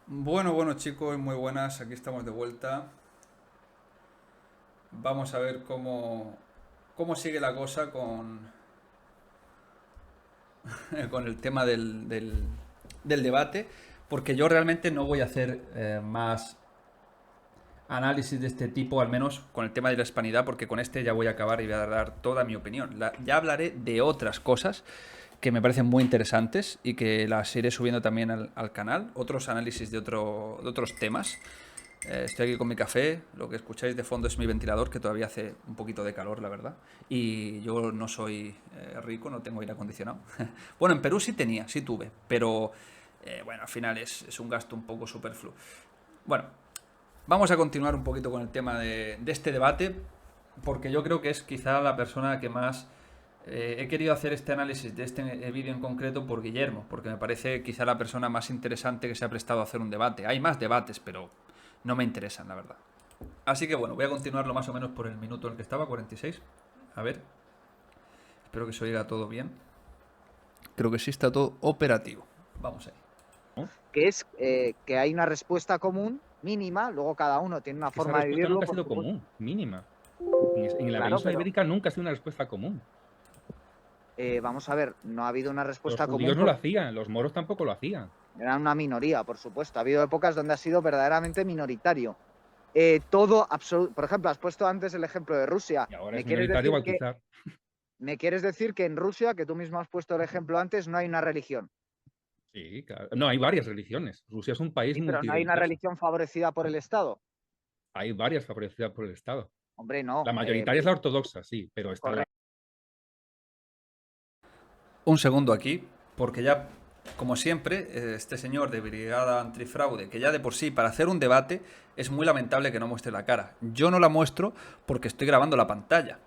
Bueno chicos, muy buenas, aquí estamos de vuelta. Vamos a ver cómo sigue la cosa con el tema del debate, porque yo realmente no voy a hacer más análisis de este tipo, al menos con el tema de la hispanidad, porque con este ya voy a acabar y voy a dar toda mi opinión. Ya hablaré de otras cosas que me parecen muy interesantes y que las iré subiendo también al canal, otros análisis de otros temas. Estoy aquí con mi café, lo que escucháis de fondo es mi ventilador, que todavía hace un poquito de calor, la verdad. Y yo no soy rico, no tengo aire acondicionado. Bueno, en Perú sí tenía, sí tuve, pero bueno, al final es un gasto un poco superfluo. Bueno, vamos a continuar un poquito con el tema de este debate, porque yo creo que es quizá la persona que más... he querido hacer este análisis de este vídeo en concreto por Guillermo, porque me parece quizá la persona más interesante que se ha prestado a hacer un debate. Hay más debates, pero no me interesan, la verdad. Así que bueno, voy a continuarlo más o menos por el minuto en el que estaba, 46. A ver, espero que se oiga todo bien. Creo que sí está todo operativo. Vamos ahí. ¿No? Que es que hay una respuesta común mínima, luego cada uno tiene una Que esa forma de respuesta vivirlo, nunca ha por sido supuesto. común, mínima. En la Claro, península pero ibérica nunca ha sido una respuesta común. vamos a ver, no ha habido una Los respuesta común judíos no lo porque hacían, los moros tampoco lo hacían. eran una minoría, por supuesto. Ha habido épocas donde ha sido verdaderamente minoritario. Por ejemplo, has puesto antes el ejemplo de Rusia. Y ahora ¿Me es quieres minoritario decir que, bautizar. me quieres decir que en Rusia, que tú mismo has puesto el ejemplo antes, no hay una religión? Sí, claro. No, hay varias religiones. Rusia es un país Sí, pero no hay una multirreligioso. religión favorecida por el Estado. Hay varias favorecidas por el Estado. Hombre, La no. mayoritaria es la ortodoxa, sí, pero está la... Correcto. Un segundo aquí, porque ya, como siempre, este señor de Brigada Antifraude, que ya de por sí, para hacer un debate, es muy lamentable que no muestre la cara. Yo no la muestro porque estoy grabando la pantalla.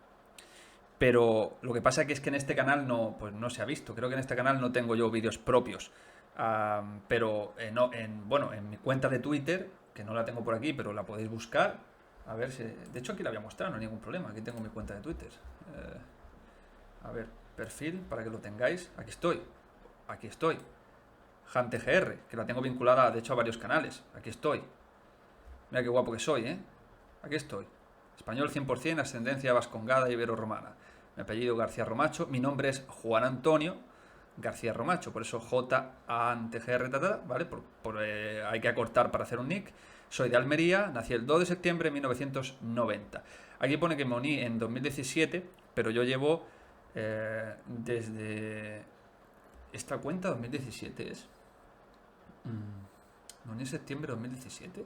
Pero lo que pasa que es que en este canal no, pues no se ha visto. Creo que en este canal no tengo yo vídeos propios. Pero no, bueno, en mi cuenta de Twitter, que no la tengo por aquí, pero la podéis buscar. A ver si... De hecho aquí la voy a mostrar, no hay ningún problema. Aquí tengo mi cuenta de Twitter. A ver, perfil, para que lo tengáis. Aquí estoy. Aquí estoy. HanteGR, que la tengo vinculada, de hecho, a varios canales. Aquí estoy. Mira qué guapo que soy, ¿eh? Aquí estoy. Español 100%, ascendencia vascongada ibero-romana. Mi apellido García Romacho. Mi nombre es Juan Antonio García Romacho. Por eso J A N T G R, ¿vale? Hay que acortar para hacer un nick. Soy de Almería, nací el 2 de septiembre de 1990. Aquí pone que me uní en 2017, pero yo llevo desde esta cuenta 2017 es. Me uní en septiembre de 2017.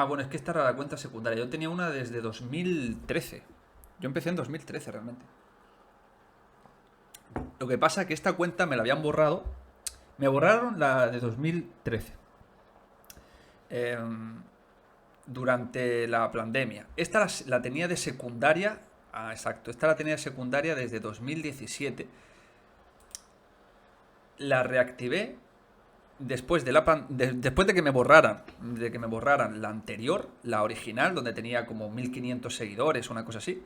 Bueno, es que esta era la cuenta secundaria. Yo tenía una desde 2013. Yo empecé en 2013 realmente. Lo que pasa es que esta cuenta me la habían borrado. Me borraron la de 2013. Durante la pandemia. Esta la tenía de secundaria. Ah, exacto. Esta la tenía de secundaria desde 2017. La reactivé después de que me borraran la anterior, la original, donde tenía como 1500 seguidores, una cosa así,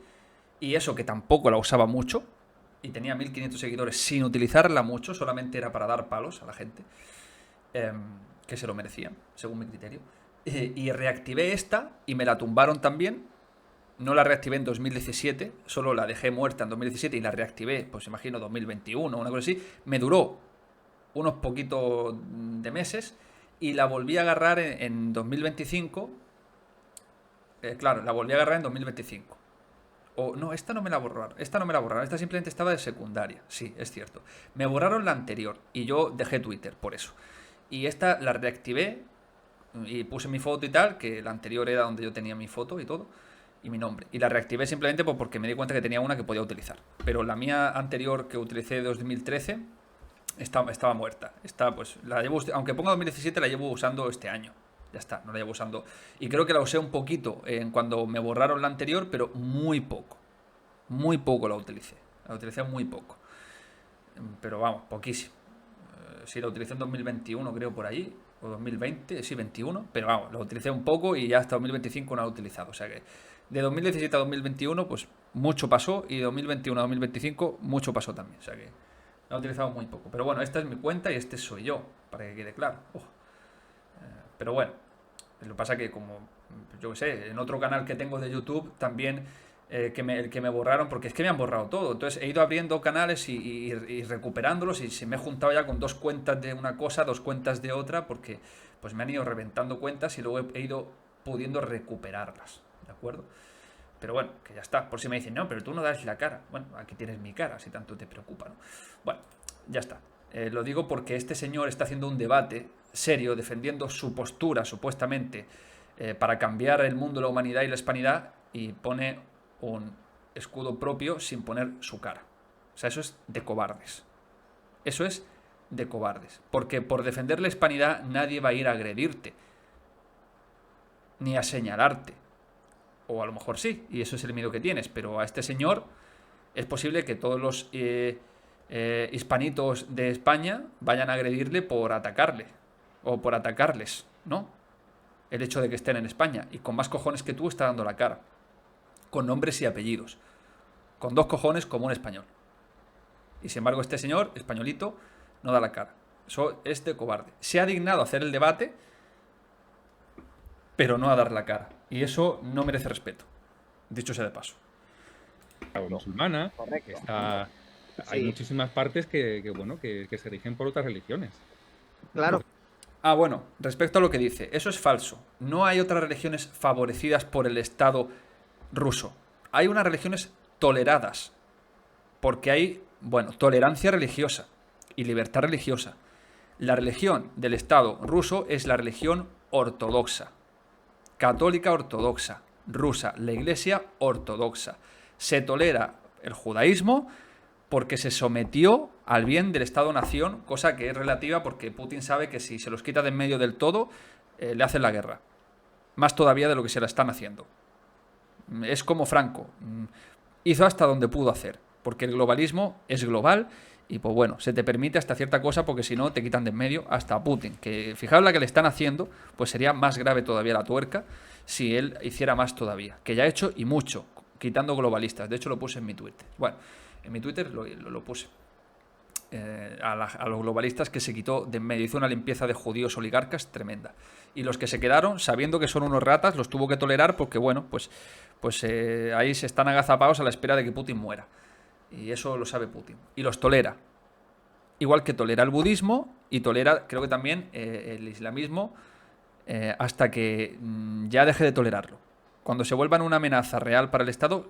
y eso que tampoco la usaba mucho, y tenía 1500 seguidores sin utilizarla mucho, solamente era para dar palos a la gente, eh, que se lo merecían, según mi criterio. Y reactivé esta y me la tumbaron también. No la reactivé en 2017, solo la dejé muerta en 2017 y la reactivé, pues imagino 2021, una cosa así. Me duró unos poquitos de meses y la volví a agarrar en 2025. Claro, la volví a agarrar en 2025. O no, esta no me la borraron. Esta no me la borraron. Esta simplemente estaba de secundaria. Sí, es cierto. Me borraron la anterior y yo dejé Twitter por eso. Y esta la reactivé y puse mi foto y tal, que la anterior era donde yo tenía mi foto y todo y mi nombre. Y la reactivé simplemente pues porque me di cuenta que tenía una que podía utilizar. Pero la mía anterior que utilicé de 2013 estaba muerta. Pues, aunque ponga 2017, la llevo usando este año. Ya está, no la llevo usando. Y creo que la usé un poquito cuando me borraron la anterior, pero muy poco. Muy poco la utilicé. La utilicé muy poco. Pero vamos, poquísimo. Sí, la utilicé en 2021, creo, por ahí. O 2020, sí, 21. Pero vamos, la utilicé un poco y ya hasta 2025 no la he utilizado. O sea que de 2017 a 2021, pues mucho pasó. Y de 2021 a 2025, mucho pasó también. O sea que la he utilizado muy poco. Pero bueno, esta es mi cuenta y este soy yo. para que quede claro. Ojo. Pero bueno, lo que pasa que como, yo qué sé, en otro canal que tengo de YouTube también el que me borraron, porque es que me han borrado todo. Entonces he ido abriendo canales y recuperándolos y se me he juntado ya con 2 cuentas de una cosa, 2 cuentas de otra, porque pues me han ido reventando cuentas y luego he ido pudiendo recuperarlas, ¿de acuerdo? Pero bueno, que ya está. Por si me dicen, no, pero tú no das la cara. Bueno, aquí tienes mi cara, si tanto te preocupa, ¿no? Bueno, ya está. Lo digo porque este señor está haciendo un debate serio, defendiendo su postura, supuestamente, para cambiar el mundo, la humanidad y la hispanidad, y pone un escudo propio sin poner su cara. O sea, eso es de cobardes. Eso es de cobardes. Porque por defender la hispanidad nadie va a ir a agredirte, ni a señalarte. O a lo mejor sí, y eso es el miedo que tienes. Pero a este señor es posible que todos los hispanitos de España vayan a agredirle por atacarle. O por atacarles, ¿no? El hecho de que estén en España. Y con más cojones que tú está dando la cara. Con nombres y apellidos. Con 2 cojones como un español. Y sin embargo este señor, españolito, no da la cara. Eso es de cobarde. Se ha dignado a hacer el debate, pero no a dar la cara. Y eso no merece respeto. Dicho sea de paso. Musulmana, Correcto. hay Sí. muchísimas partes que se rigen por otras religiones. Claro. Ah, bueno, respecto a lo que dice, eso es falso. No hay otras religiones favorecidas por el Estado ruso. Hay unas religiones toleradas. Porque hay, bueno, tolerancia religiosa y libertad religiosa. La religión del Estado ruso es la religión ortodoxa. Católica ortodoxa. Rusa. La Iglesia ortodoxa. Se tolera el judaísmo porque se sometió al bien del Estado-nación, cosa que es relativa porque Putin sabe que si se los quita de en medio del todo, le hacen la guerra. Más todavía de lo que se la están haciendo. Es como Franco. Hizo hasta donde pudo hacer. Porque el globalismo es global y pues bueno, se te permite hasta cierta cosa porque si no te quitan de en medio hasta a Putin. Que fijaos la que le están haciendo, pues sería más grave todavía la tuerca si él hiciera más todavía. Que ya ha hecho y mucho, quitando globalistas. De hecho lo puse en mi Twitter. Bueno, en mi Twitter lo puse. A los globalistas que se quitó de en medio. Hizo una limpieza de judíos oligarcas tremenda. Y los que se quedaron, sabiendo que son unos ratas, los tuvo que tolerar porque, bueno, pues ahí se están agazapados a la espera de que Putin muera. Y eso lo sabe Putin. Y los tolera. Igual que tolera el budismo y tolera, creo que también, el islamismo, hasta que ya deje de tolerarlo. Cuando se vuelvan una amenaza real para el Estado,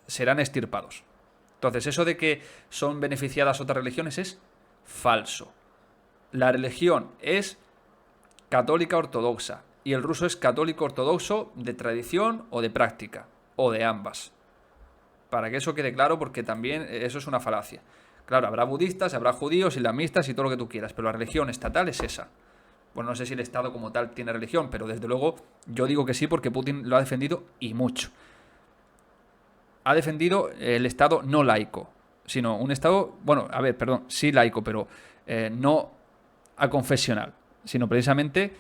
serán extirpados. Entonces, eso de que son beneficiadas otras religiones es falso. La religión es católica ortodoxa y el ruso es católico ortodoxo de tradición o de práctica, o de ambas. Para que eso quede claro, porque también eso es una falacia. Claro, habrá budistas, habrá judíos, islamistas y todo lo que tú quieras, pero la religión estatal es esa. Bueno, no sé si el Estado como tal tiene religión, pero desde luego yo digo que sí porque Putin lo ha defendido y mucho. Ha defendido el Estado no laico, sino un Estado, bueno, a ver, perdón, sí laico, pero no aconfesional, sino precisamente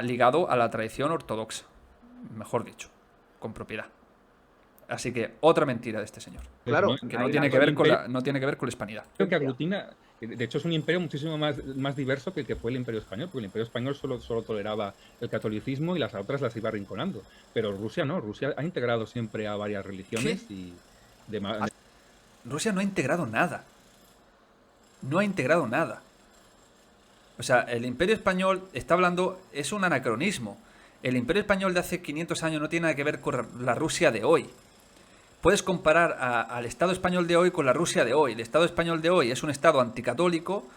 ligado a la tradición ortodoxa, mejor dicho, con propiedad. Así que otra mentira de este señor. Claro. Que no tiene que ver con la hispanidad. Creo que aglutina, de hecho es un imperio muchísimo más diverso que el que fue el Imperio Español, porque el Imperio Español solo toleraba el catolicismo y las otras las iba arrinconando. Pero Rusia no, Rusia ha integrado siempre a varias religiones. ¿Qué? Y demás. Rusia no ha integrado nada. No ha integrado nada. O sea, el Imperio Español está hablando, es un anacronismo. El Imperio Español de hace 500 años no tiene nada que ver con la Rusia de hoy. Puedes comparar al Estado español de hoy con la Rusia de hoy. El Estado español de hoy es un Estado anticatólico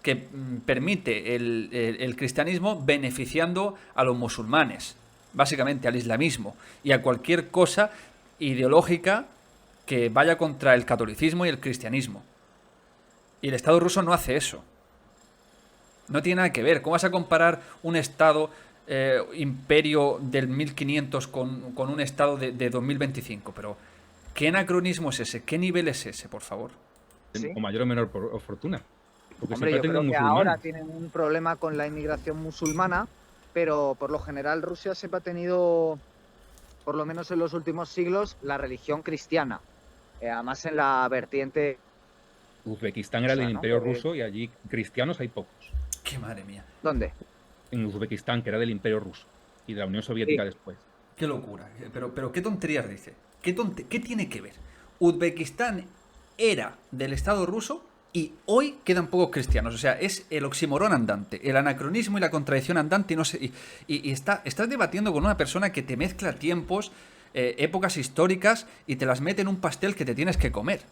que permite el cristianismo beneficiando a los musulmanes, básicamente al islamismo y a cualquier cosa ideológica que vaya contra el catolicismo y el cristianismo. Y el Estado ruso no hace eso. No tiene nada que ver. ¿Cómo vas a comparar un Estado imperio del 1500 con un Estado de 2025? Pero ¿qué anacronismo es ese? ¿Qué nivel es ese, por favor? ¿Sí? O mayor o menor fortuna. Porque Hombre, siempre yo ha tenido creo que musulmanes. ahora tienen un problema con la inmigración musulmana, pero por lo general Rusia siempre ha tenido, por lo menos en los últimos siglos, la religión cristiana. Además en la vertiente Uzbekistán O era sea, del ¿no? Imperio Ruso y allí cristianos hay pocos. Qué madre mía. ¿Dónde? En Uzbekistán, que era del Imperio Ruso y de la Unión Soviética Sí. después. Qué locura. Pero qué tonterías dice. ¿Qué tiene que ver? Uzbekistán era del Estado ruso y hoy quedan pocos cristianos. O sea, es el oxímoron andante, el anacronismo y la contradicción andante. Y no sé, estás debatiendo con una persona que te mezcla tiempos, épocas históricas y te las mete en un pastel que te tienes que comer.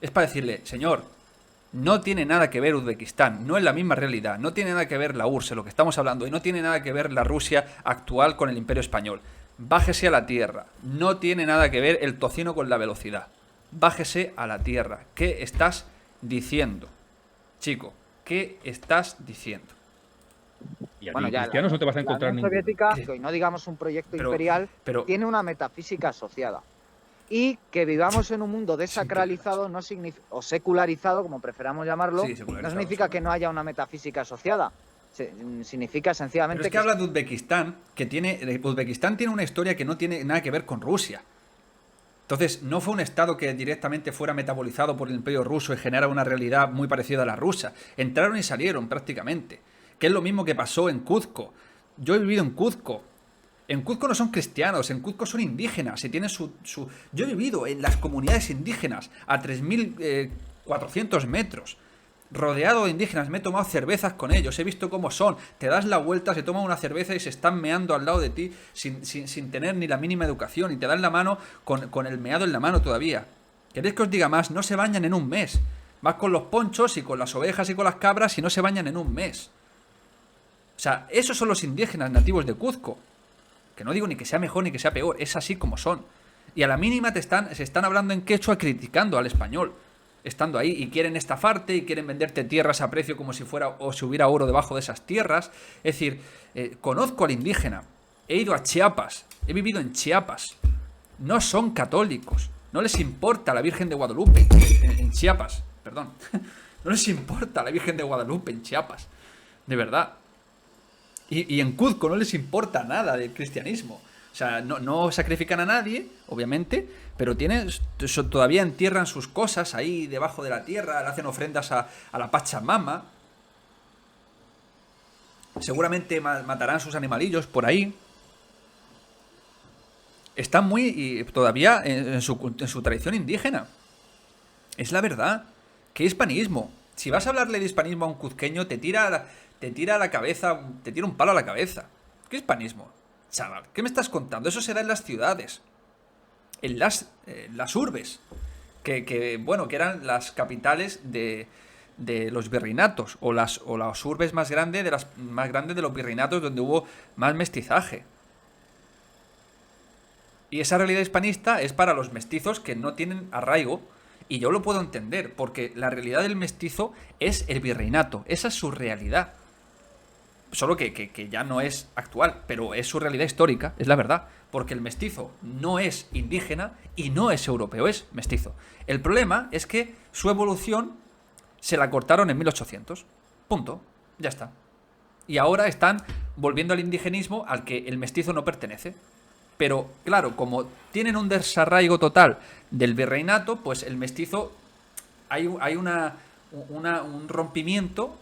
Es para decirle, señor, no tiene nada que ver Uzbekistán, no es la misma realidad, no tiene nada que ver la URSS, lo que estamos hablando, y no tiene nada que ver la Rusia actual con el Imperio Español. Bájese a la tierra, no tiene nada que ver el tocino con la velocidad. Bájese a la tierra. ¿Qué estás diciendo? Chico, ¿qué estás diciendo? Y allí Bueno, ya cristianos no te vas a encontrar la Unión ninguno. Soviética, ¿Qué? que hoy no digamos un proyecto Pero- imperial, pero- tiene una metafísica asociada. Y que vivamos en un mundo desacralizado no o secularizado, como preferamos llamarlo, Sí, no secularizado, significa que no haya una metafísica asociada. Significa sencillamente Pero es que habla de Uzbekistán, Uzbekistán tiene una historia que no tiene nada que ver con Rusia. Entonces, no fue un estado que directamente fuera metabolizado por el Imperio Ruso y genera una realidad muy parecida a la rusa. Entraron y salieron prácticamente. Que es lo mismo que pasó en Cuzco. Yo he vivido en Cuzco. En Cuzco no son cristianos, en Cuzco son indígenas y tienen su... Yo he vivido en las comunidades indígenas a 3.400 metros, rodeado de indígenas, me he tomado cervezas con ellos, he visto cómo son, te das la vuelta, se toman una cerveza y se están meando al lado de ti sin tener ni la mínima educación y te dan la mano con el meado en la mano todavía. ¿Queréis que os diga más? No se bañan en un mes. Vas con los ponchos y con las ovejas y con las cabras y no se bañan en un mes. O sea, esos son los indígenas nativos de Cuzco. Que no digo ni que sea mejor ni que sea peor, es así como son. Y a la mínima se están hablando en quechua criticando al español, estando ahí, y quieren estafarte y quieren venderte tierras a precio como si fuera o si hubiera oro debajo de esas tierras. Es decir, conozco al indígena, he ido a Chiapas, he vivido en Chiapas, no son católicos, no les importa la Virgen de Guadalupe en Chiapas, perdón, no les importa la Virgen de Guadalupe en Chiapas, de verdad. Y en Cuzco no les importa nada del cristianismo. O sea, no sacrifican a nadie, obviamente, pero todavía entierran sus cosas ahí debajo de la tierra, le hacen ofrendas a la Pachamama. Seguramente matarán sus animalillos por ahí. Están todavía en su tradición indígena. Es la verdad. ¿Qué hispanismo? Si vas a hablarle de hispanismo a un cuzqueño, te tira a la cabeza, te tira un palo a la cabeza. ¿Qué hispanismo? Chaval, ¿qué me estás contando? Eso se da en las ciudades, en las urbes, que eran las capitales de los virreinatos, o las urbes más grandes de los virreinatos donde hubo más mestizaje. Y esa realidad hispanista es para los mestizos que no tienen arraigo. Y yo lo puedo entender, porque la realidad del mestizo es el virreinato. Esa es su realidad. Solo que ya no es actual, pero es su realidad histórica, es la verdad. Porque el mestizo no es indígena y no es europeo, es mestizo. El problema es que su evolución se la cortaron en 1800. Punto. Ya está. Y ahora están volviendo al indigenismo al que el mestizo no pertenece. Pero, claro, como tienen un desarraigo total del virreinato, pues el mestizo hay un rompimiento.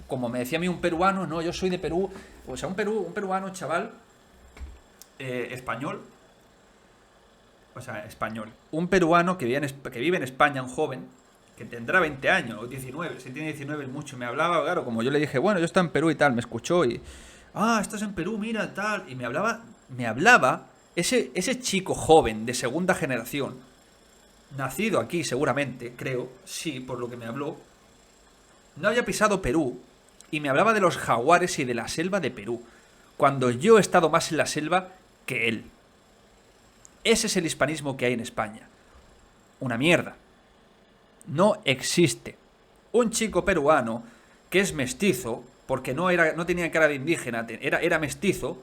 Como me decía a mí un peruano, no, yo soy de Perú, o sea, un peruano, chaval, español, o sea, español, un peruano que vive en España, un joven, que tendrá 20 años, o 19, si tiene 19 es mucho, me hablaba, claro, como yo le dije, bueno, yo estoy en Perú y tal, me escuchó y, estás en Perú, mira, tal, y me hablaba, ese chico joven de segunda generación, nacido aquí seguramente, creo, sí, por lo que me habló, no había pisado Perú y me hablaba de los jaguares y de la selva de Perú, cuando yo he estado más en la selva que él. Ese es el hispanismo que hay en España. Una mierda. No existe un chico peruano que es mestizo, porque no tenía cara de indígena, era mestizo.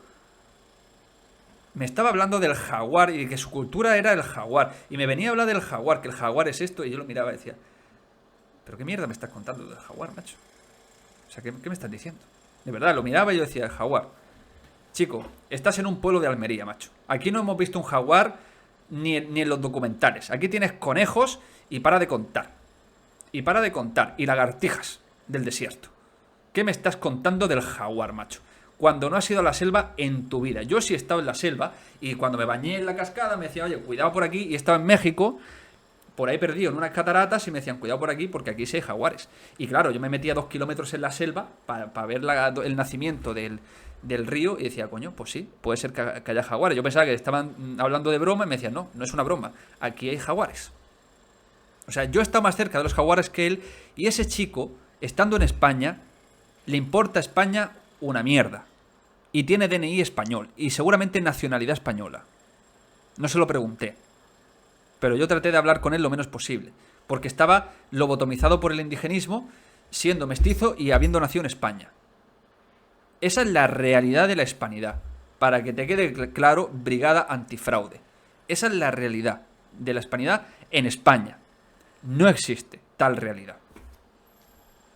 Me estaba hablando del jaguar y que su cultura era el jaguar. Y me venía a hablar del jaguar, que el jaguar es esto, y yo lo miraba y decía, ¿pero qué mierda me estás contando del jaguar, macho? O sea, ¿qué me estás diciendo? De verdad, lo miraba y yo decía, el jaguar. Chico, estás en un pueblo de Almería, macho. Aquí no hemos visto un jaguar ni en los documentales. Aquí tienes conejos y para de contar. Y para de contar. Y lagartijas del desierto. ¿Qué me estás contando del jaguar, macho? Cuando no has ido a la selva en tu vida. Yo sí he estado en la selva y cuando me bañé en la cascada me decían, oye, cuidado por aquí. Y estaba en México, por ahí perdido en unas cataratas y me decían, cuidado por aquí porque aquí sí hay jaguares. Y claro, yo me metía 2 kilómetros en la selva para ver el nacimiento del río y decía, coño, pues sí, puede ser que haya jaguares. Yo pensaba que estaban hablando de broma y me decían, no, no es una broma, aquí hay jaguares. O sea, yo he estado más cerca de los jaguares que él y ese chico, estando en España, le importa a España una mierda. Y tiene DNI español y seguramente nacionalidad española. No se lo pregunté. Pero yo traté de hablar con él lo menos posible. Porque estaba lobotomizado por el indigenismo, siendo mestizo y habiendo nacido en España. Esa es la realidad de la hispanidad. Para que te quede claro, brigada antifraude. Esa es la realidad de la hispanidad en España. No existe tal realidad.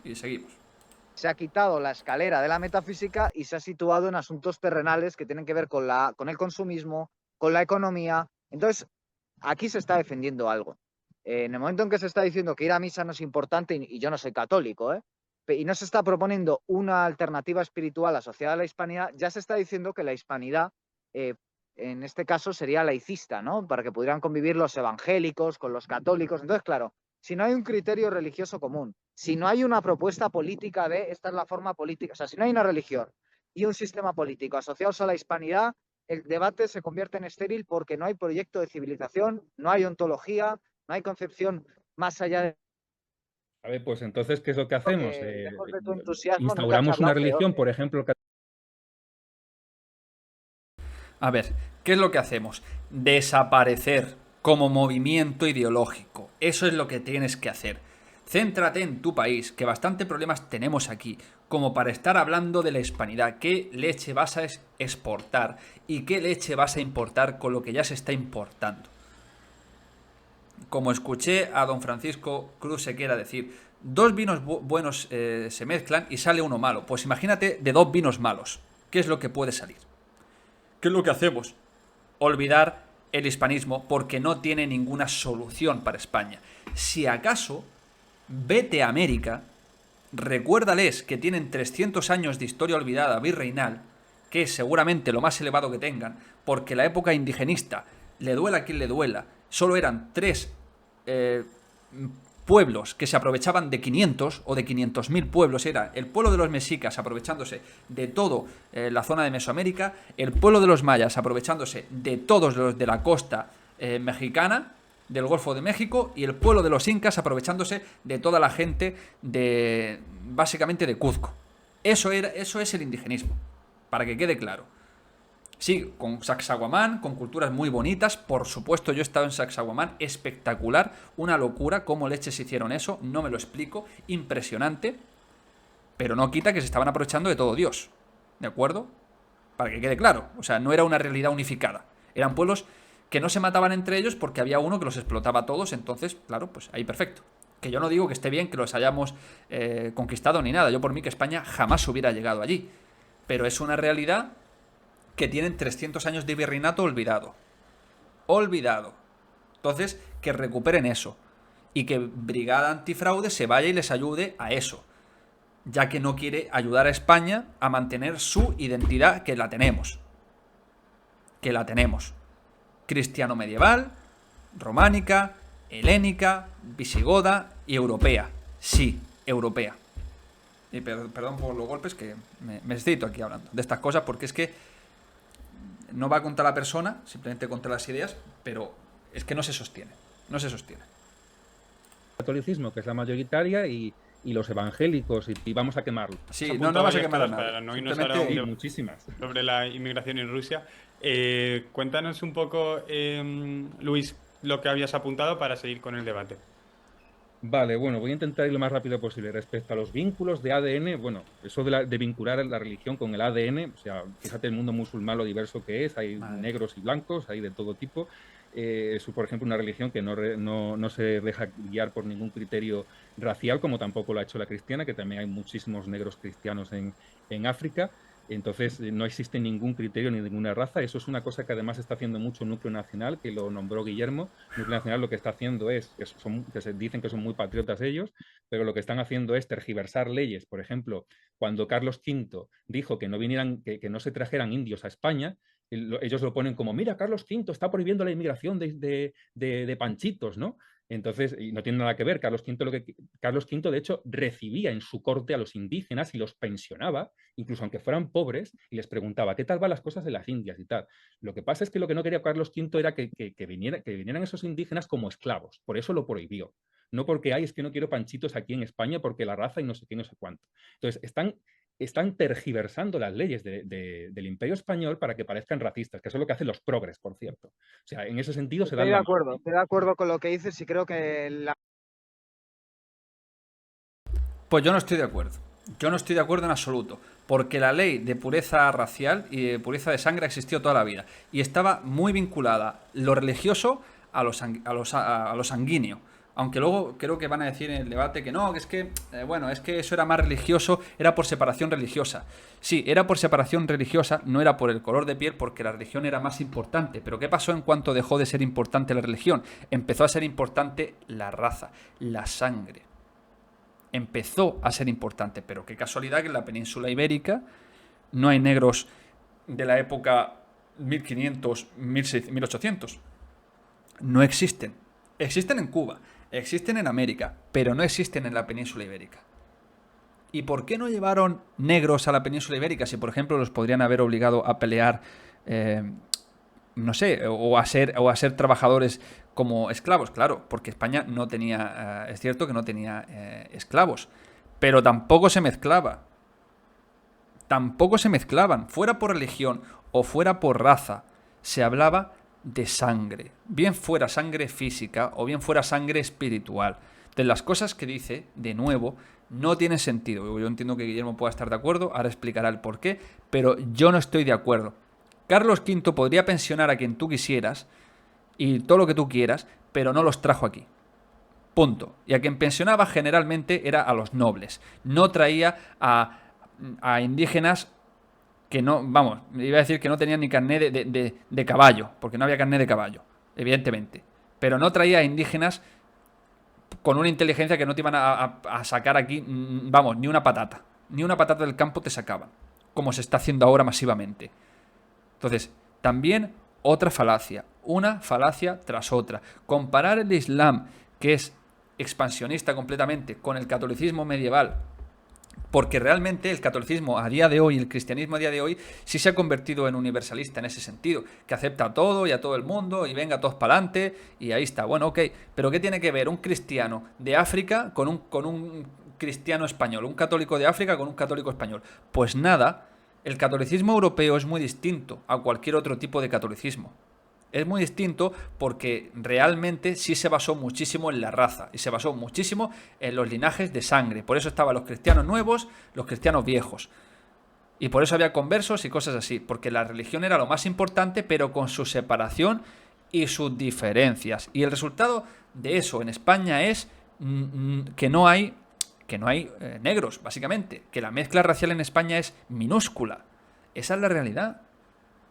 Y seguimos. Se ha quitado la escalera de la metafísica y se ha situado en asuntos terrenales que tienen que ver con el consumismo, con la economía. Entonces, aquí se está defendiendo algo. En el momento en que se está diciendo que ir a misa no es importante, y yo no soy católico, y no se está proponiendo una alternativa espiritual asociada a la hispanidad, ya se está diciendo que la hispanidad, en este caso, sería laicista, ¿no? Para que pudieran convivir los evangélicos con los católicos. Entonces, claro, si no hay un criterio religioso común, si no hay una propuesta política de esta es la forma política, o sea, si no hay una religión y un sistema político asociados a la hispanidad, el debate se convierte en estéril porque no hay proyecto de civilización, no hay ontología, no hay concepción más allá de... A ver, pues entonces, ¿qué es lo que hacemos? lejos de tu entusiasmo, nunca has Instauramos una hablado peor. religión, por ejemplo, A ver, ¿qué es lo que hacemos? Desaparecer como movimiento ideológico. Eso es lo que tienes que hacer. Céntrate en tu país, que bastante problemas tenemos aquí, como para estar hablando de la hispanidad. ¿Qué leche vas a exportar? ¿Y qué leche vas a importar con lo que ya se está importando? Como escuché a don Francisco Cruz Sequera decir, dos vinos buenos se mezclan y sale uno malo. Pues imagínate de dos vinos malos. ¿Qué es lo que puede salir? ¿Qué es lo que hacemos? Olvidar el hispanismo porque no tiene ninguna solución para España. Si acaso, vete a América, recuérdales que tienen 300 años de historia olvidada virreinal, que es seguramente lo más elevado que tengan, porque la época indigenista, le duela a quien le duela, solo eran 3 pueblos que se aprovechaban de 500 o de 500.000 pueblos. Era el pueblo de los mexicas aprovechándose de todo la zona de Mesoamérica, el pueblo de los mayas aprovechándose de todos los de la costa mexicana, del Golfo de México, y el pueblo de los incas aprovechándose de toda la gente de básicamente de Cuzco. Eso es el indigenismo, para que quede claro. Sí, con Sacsayhuamán, con culturas muy bonitas. Por supuesto, yo he estado en Sacsayhuamán, espectacular, una locura, cómo leches hicieron eso, no me lo explico, impresionante, pero no quita que se estaban aprovechando de todo Dios, ¿de acuerdo? Para que quede claro, o sea, no era una realidad unificada, eran pueblos que no se mataban entre ellos porque había uno que los explotaba a todos, entonces, claro, pues ahí perfecto. Que yo no digo que esté bien que los hayamos conquistado ni nada, yo por mí que España jamás hubiera llegado allí, pero es una realidad que tienen 300 años de virreinato olvidado. Olvidado. Entonces, que recuperen eso. Y que Brigada Antifraude se vaya y les ayude a eso. Ya que no quiere ayudar a España a mantener su identidad, que la tenemos. Que la tenemos. Cristiano medieval, románica, helénica, visigoda y europea. Sí, europea. Y perdón por los golpes, que me excito aquí hablando de estas cosas, porque es que no va contra la persona, simplemente contra las ideas, pero es que no se sostiene. No se sostiene. El catolicismo, que es la mayoritaria, y los evangélicos, y vamos a quemarlo. Sí, no vas a quemar a para nadie. no irnos ahora a un Sí, debate muchísimas. sobre la inmigración en Rusia. Cuéntanos un poco, Luis, lo que habías apuntado para seguir con el debate. Vale, bueno, voy a intentar ir lo más rápido posible. Respecto a los vínculos de ADN, bueno, eso de vincular la religión con el ADN, o sea, fíjate el mundo musulmán lo diverso que es, hay negros y blancos, hay de todo tipo. Es, por ejemplo, una religión que no se deja guiar por ningún criterio racial, como tampoco lo ha hecho la cristiana, que también hay muchísimos negros cristianos en África. Entonces, no existe ningún criterio ni ninguna raza. Eso es una cosa que además está haciendo mucho Núcleo Nacional, que lo nombró Guillermo. Núcleo Nacional lo que está haciendo que se dicen que son muy patriotas ellos, pero lo que están haciendo es tergiversar leyes. Por ejemplo, cuando Carlos V dijo que no vinieran, que no se trajeran indios a España, ellos lo ponen como, mira, Carlos V está prohibiendo la inmigración de panchitos, ¿no? Entonces, y no tiene nada que ver. Carlos V, de hecho, recibía en su corte a los indígenas y los pensionaba, incluso aunque fueran pobres, y les preguntaba, ¿qué tal van las cosas en las Indias y tal? Lo que pasa es que lo que no quería Carlos V era que vinieran esos indígenas como esclavos. Por eso lo prohibió. No porque, es que no quiero panchitos aquí en España porque la raza y no sé qué, no sé cuánto. Entonces, están tergiversando las leyes del Imperio Español para que parezcan racistas, que eso es lo que hacen los progres, por cierto. O sea, en ese sentido se dan la mano. Estoy de acuerdo con lo que dices y creo que Pues yo no estoy de acuerdo. Yo no estoy de acuerdo en absoluto. Porque la ley de pureza racial y de pureza de sangre existió toda la vida. Y estaba muy vinculada lo religioso a lo sanguíneo. Aunque luego creo que van a decir en el debate que no, que es que, bueno, es que eso era más religioso, era por separación religiosa. Sí, era por separación religiosa, no era por el color de piel, porque la religión era más importante. Pero ¿qué pasó en cuanto dejó de ser importante la religión? Empezó a ser importante la raza, la sangre. Empezó a ser importante, pero qué casualidad que en la península ibérica no hay negros de la época 1500, 1600, 1800. No existen. Existen en Cuba, existen en América, pero no existen en la península ibérica. ¿Y por qué no llevaron negros a la península ibérica si, por ejemplo, los podrían haber obligado a pelear, no sé, o a ser trabajadores como esclavos? Claro, porque España no tenía, es cierto que no tenía esclavos, pero tampoco se mezclaba. Tampoco se mezclaban, fuera por religión o fuera por raza, se hablaba de sangre, bien fuera sangre física o bien fuera sangre espiritual. De las cosas que dice, de nuevo, no tiene sentido. Yo entiendo que Guillermo pueda estar de acuerdo, ahora explicará el por qué, pero yo no estoy de acuerdo. Carlos V podría pensionar a quien tú quisieras y todo lo que tú quieras, pero no los trajo aquí. Punto. Y a quien pensionaba generalmente era a los nobles. No traía a indígenas que no, vamos, iba a decir que no tenían ni carné de caballo, porque no había carné de caballo, evidentemente. Pero no traía a indígenas con una inteligencia que no te iban a sacar aquí, vamos, ni una patata. Ni una patata del campo te sacaban, como se está haciendo ahora masivamente. Entonces, también otra falacia, una falacia tras otra. Comparar el Islam, que es expansionista completamente, con el catolicismo medieval, porque realmente el catolicismo a día de hoy, el cristianismo a día de hoy, sí se ha convertido en universalista en ese sentido, que acepta a todo y a todo el mundo y venga todos para adelante y ahí está. Bueno, ok, pero ¿qué tiene que ver un cristiano de África con un cristiano español? Un católico de África con un católico español. Pues nada, el catolicismo europeo es muy distinto a cualquier otro tipo de catolicismo. Es muy distinto porque realmente sí se basó muchísimo en la raza y se basó muchísimo en los linajes de sangre. Por eso estaban los cristianos nuevos, los cristianos viejos. Y por eso había conversos y cosas así, porque la religión era lo más importante, pero con su separación y sus diferencias. Y el resultado de eso en España es que no hay negros, básicamente. Que la mezcla racial en España es minúscula. Esa es la realidad.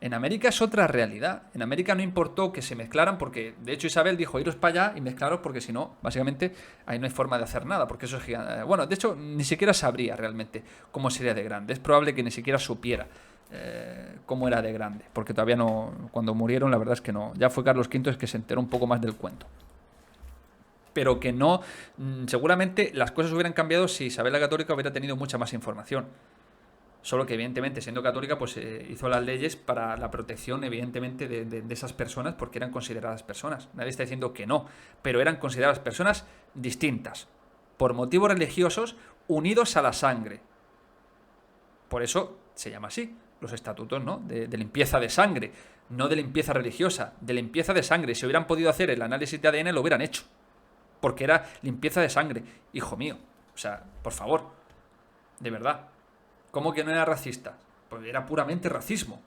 En América es otra realidad. En América no importó que se mezclaran porque, de hecho, Isabel dijo, iros para allá y mezclaros porque si no, básicamente, ahí no hay forma de hacer nada, porque eso es gigante. Bueno, de hecho, ni siquiera sabría realmente cómo sería de grande. Es probable que ni siquiera supiera cómo era de grande, porque todavía no, cuando murieron, la verdad es que no. Ya fue Carlos V el que se enteró un poco más del cuento. Pero que no, seguramente las cosas hubieran cambiado si Isabel la Católica hubiera tenido mucha más información. Solo que, evidentemente, siendo católica, pues hizo las leyes para la protección, evidentemente, de esas personas, porque eran consideradas personas. Nadie está diciendo que no, pero eran consideradas personas distintas, por motivos religiosos, unidos a la sangre. Por eso se llama así, los estatutos, ¿no? De limpieza de sangre, no de limpieza religiosa, de limpieza de sangre. Si hubieran podido hacer el análisis de ADN, lo hubieran hecho, porque era limpieza de sangre. Hijo mío, o sea, por favor, de verdad. ¿Cómo que no era racista? Pues era puramente racismo.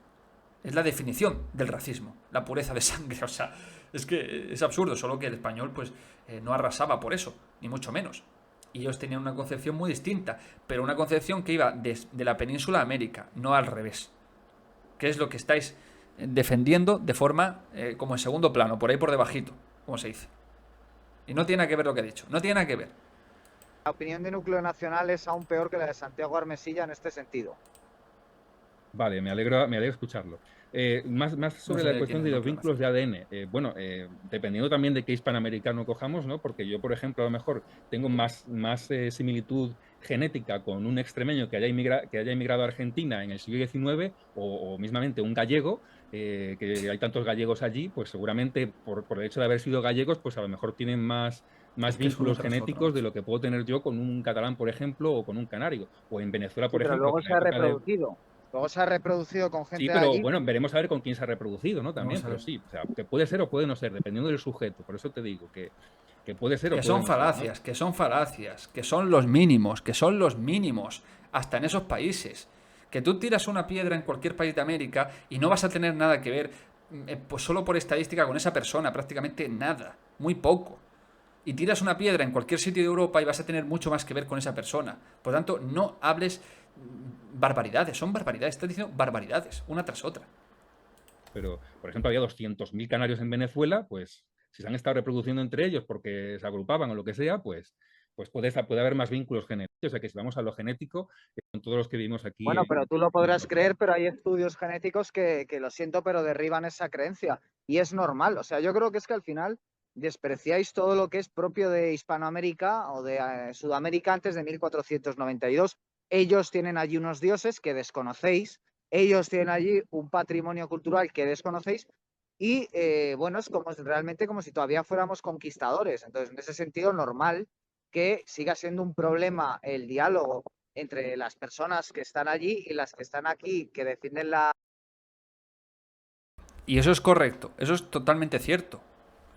Es la definición del racismo, la pureza de sangre. O sea, es que es absurdo, solo que el español pues no arrasaba por eso, ni mucho menos. Y ellos tenían una concepción muy distinta, pero una concepción que iba de la península a América, no al revés. Que es lo que estáis defendiendo de forma como en segundo plano, por ahí por debajito, como se dice. Y no tiene nada que ver lo que he dicho, no tiene nada que ver. La opinión de Núcleo Nacional es aún peor que la de Santiago Armesilla en este sentido. Vale, me alegra escucharlo. Más sobre sé la de cuestión quién de es los Núcleo vínculos de ADN. Bueno, dependiendo también de qué hispanoamericano cojamos, ¿no? Porque yo, por ejemplo, a lo mejor tengo más similitud genética con un extremeño que haya emigrado a Argentina en el siglo XIX o mismamente un gallego, que hay tantos gallegos allí, pues seguramente por el hecho de haber sido gallegos, pues a lo mejor tienen más Es que es uno vínculos tras otro, genéticos de macho. lo que puedo tener yo con un catalán, por ejemplo, o con un canario. O en Venezuela, Sí, por pero ejemplo, que luego en la se ha época de, reproducido. Luego se ha reproducido con sí, gente de pero allí. bueno, veremos a ver con quién se ha reproducido, ¿no? También, Vamos a pero ver. sí, o sea, que puede ser o puede no ser, dependiendo del sujeto. Por eso te digo que puede ser o Que puede son no ser, ¿no? falacias, que son falacias, que son los mínimos, que son los mínimos, hasta en esos países. Que tú tiras una piedra en cualquier país de América y no vas a tener nada que ver, pues solo por estadística con esa persona, prácticamente nada, muy poco. Y tiras una piedra en cualquier sitio de Europa y vas a tener mucho más que ver con esa persona. Por lo tanto, no hables barbaridades, son barbaridades, estás diciendo barbaridades, una tras otra. Pero, por ejemplo, había 200.000 canarios en Venezuela, pues si se han estado reproduciendo entre ellos porque se agrupaban o lo que sea, pues puede haber más vínculos genéticos. O sea que si vamos a lo genético, con todos los que vivimos aquí Bueno, pero tú lo en podrás Europa. creer, pero hay estudios genéticos que lo siento, pero derriban esa creencia. Y es normal. O sea, yo creo que es que al final despreciáis todo lo que es propio de Hispanoamérica o de Sudamérica antes de 1492. Ellos tienen allí unos dioses que desconocéis, ellos tienen allí un patrimonio cultural que desconocéis y bueno, es como realmente como si todavía fuéramos conquistadores. Entonces, en ese sentido, normal que siga siendo un problema el diálogo entre las personas que están allí y las que están aquí, que defienden la... Y eso es correcto, eso es totalmente cierto.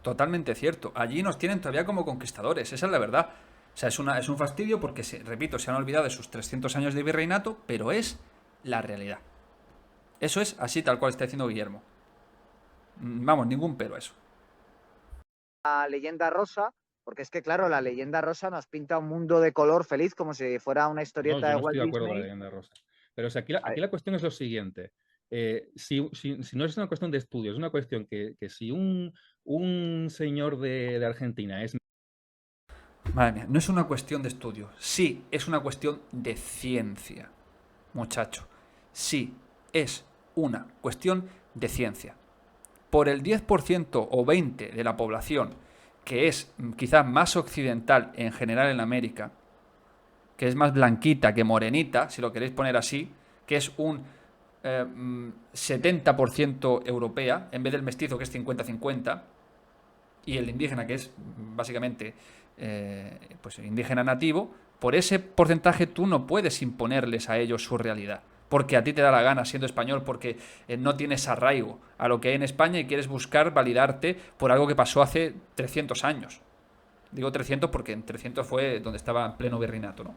Totalmente cierto. Allí nos tienen todavía como conquistadores, esa es la verdad. O sea, es un fastidio porque, repito, se han olvidado de sus 300 años de virreinato, pero es la realidad. Eso es así tal cual está diciendo Guillermo. Vamos, ningún pero a eso. la leyenda rosa, porque es que, claro, la leyenda rosa nos pinta un mundo de color feliz como si fuera una No, historieta yo de no estoy Walt de acuerdo con la Disney. leyenda rosa. Pero o sea, A aquí ver, la cuestión es lo siguiente. Si no es una cuestión de estudios, es una cuestión que si un señor de Argentina es... Madre mía, no es una cuestión de estudio. Sí, es una cuestión de ciencia, muchacho. Sí, es una cuestión de ciencia. Por el 10% o 20% de la población que es quizás más occidental en general en América, que es más blanquita que morenita, si lo queréis poner así, que es un 70% europea, en vez del mestizo que es 50-50, y el indígena que es básicamente pues indígena nativo, por ese porcentaje tú no puedes imponerles a ellos su realidad. Porque a ti te da la gana siendo español, porque no tienes arraigo a lo que hay en España y quieres buscar validarte por algo que pasó hace 300 años. Digo 300 porque en 300 fue donde estaba en pleno virreinato, ¿no?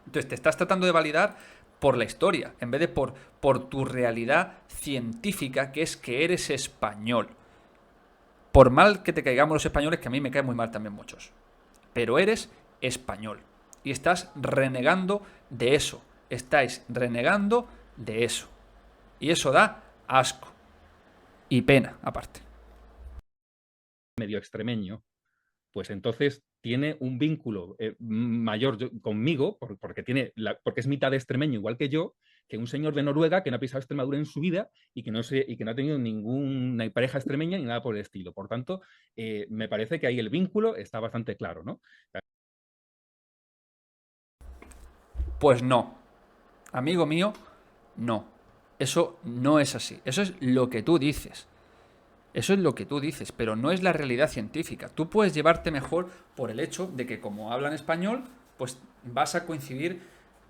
Entonces te estás tratando de validar por la historia, en vez de por tu realidad científica, que es que eres español. Por mal que te caigamos los españoles, que a mí me caen muy mal también muchos. Pero eres español. Y estás renegando de eso. Estáis renegando de eso. Y eso da asco. Y pena, aparte. medio extremeño, pues entonces tiene un vínculo mayor conmigo, porque es mitad extremeño igual que yo, que un señor de Noruega que no ha pisado Extremadura en su vida y que no ha tenido ninguna pareja extremeña ni nada por el estilo. Por tanto, me parece que ahí el vínculo está bastante claro, ¿no? Pues no. Amigo mío, no. Eso no es así. Eso es lo que tú dices. Eso es lo que tú dices, pero no es la realidad científica. Tú puedes llevarte mejor por el hecho de que como hablan español, pues vas a coincidir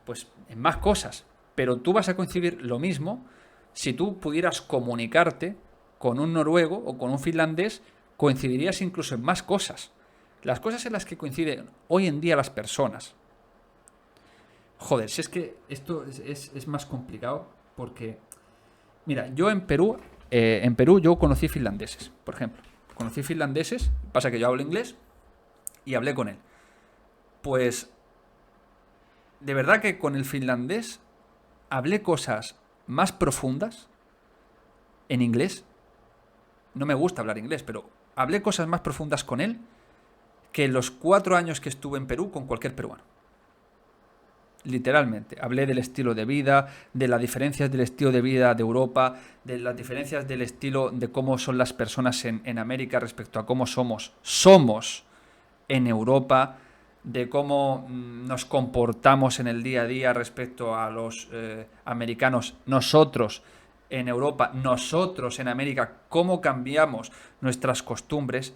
pues en más cosas. Pero tú vas a coincidir lo mismo si tú pudieras comunicarte con un noruego o con un finlandés, coincidirías incluso en más cosas. Las cosas en las que coinciden hoy en día las personas. Joder, si es que esto es más complicado porque... Mira, yo en Perú yo conocí finlandeses, por ejemplo. Conocí finlandeses, pasa que yo hablo inglés y hablé con él. Pues de verdad que con el finlandés hablé cosas más profundas en inglés. No me gusta hablar inglés, pero hablé cosas más profundas con él que en los 4 años que estuve en Perú con cualquier peruano. Literalmente. Hablé del estilo de vida, de las diferencias del estilo de vida de Europa, de las diferencias del estilo de cómo son las personas en América respecto a cómo somos en Europa, de cómo nos comportamos en el día a día respecto a los americanos, nosotros en Europa, nosotros en América, cómo cambiamos nuestras costumbres.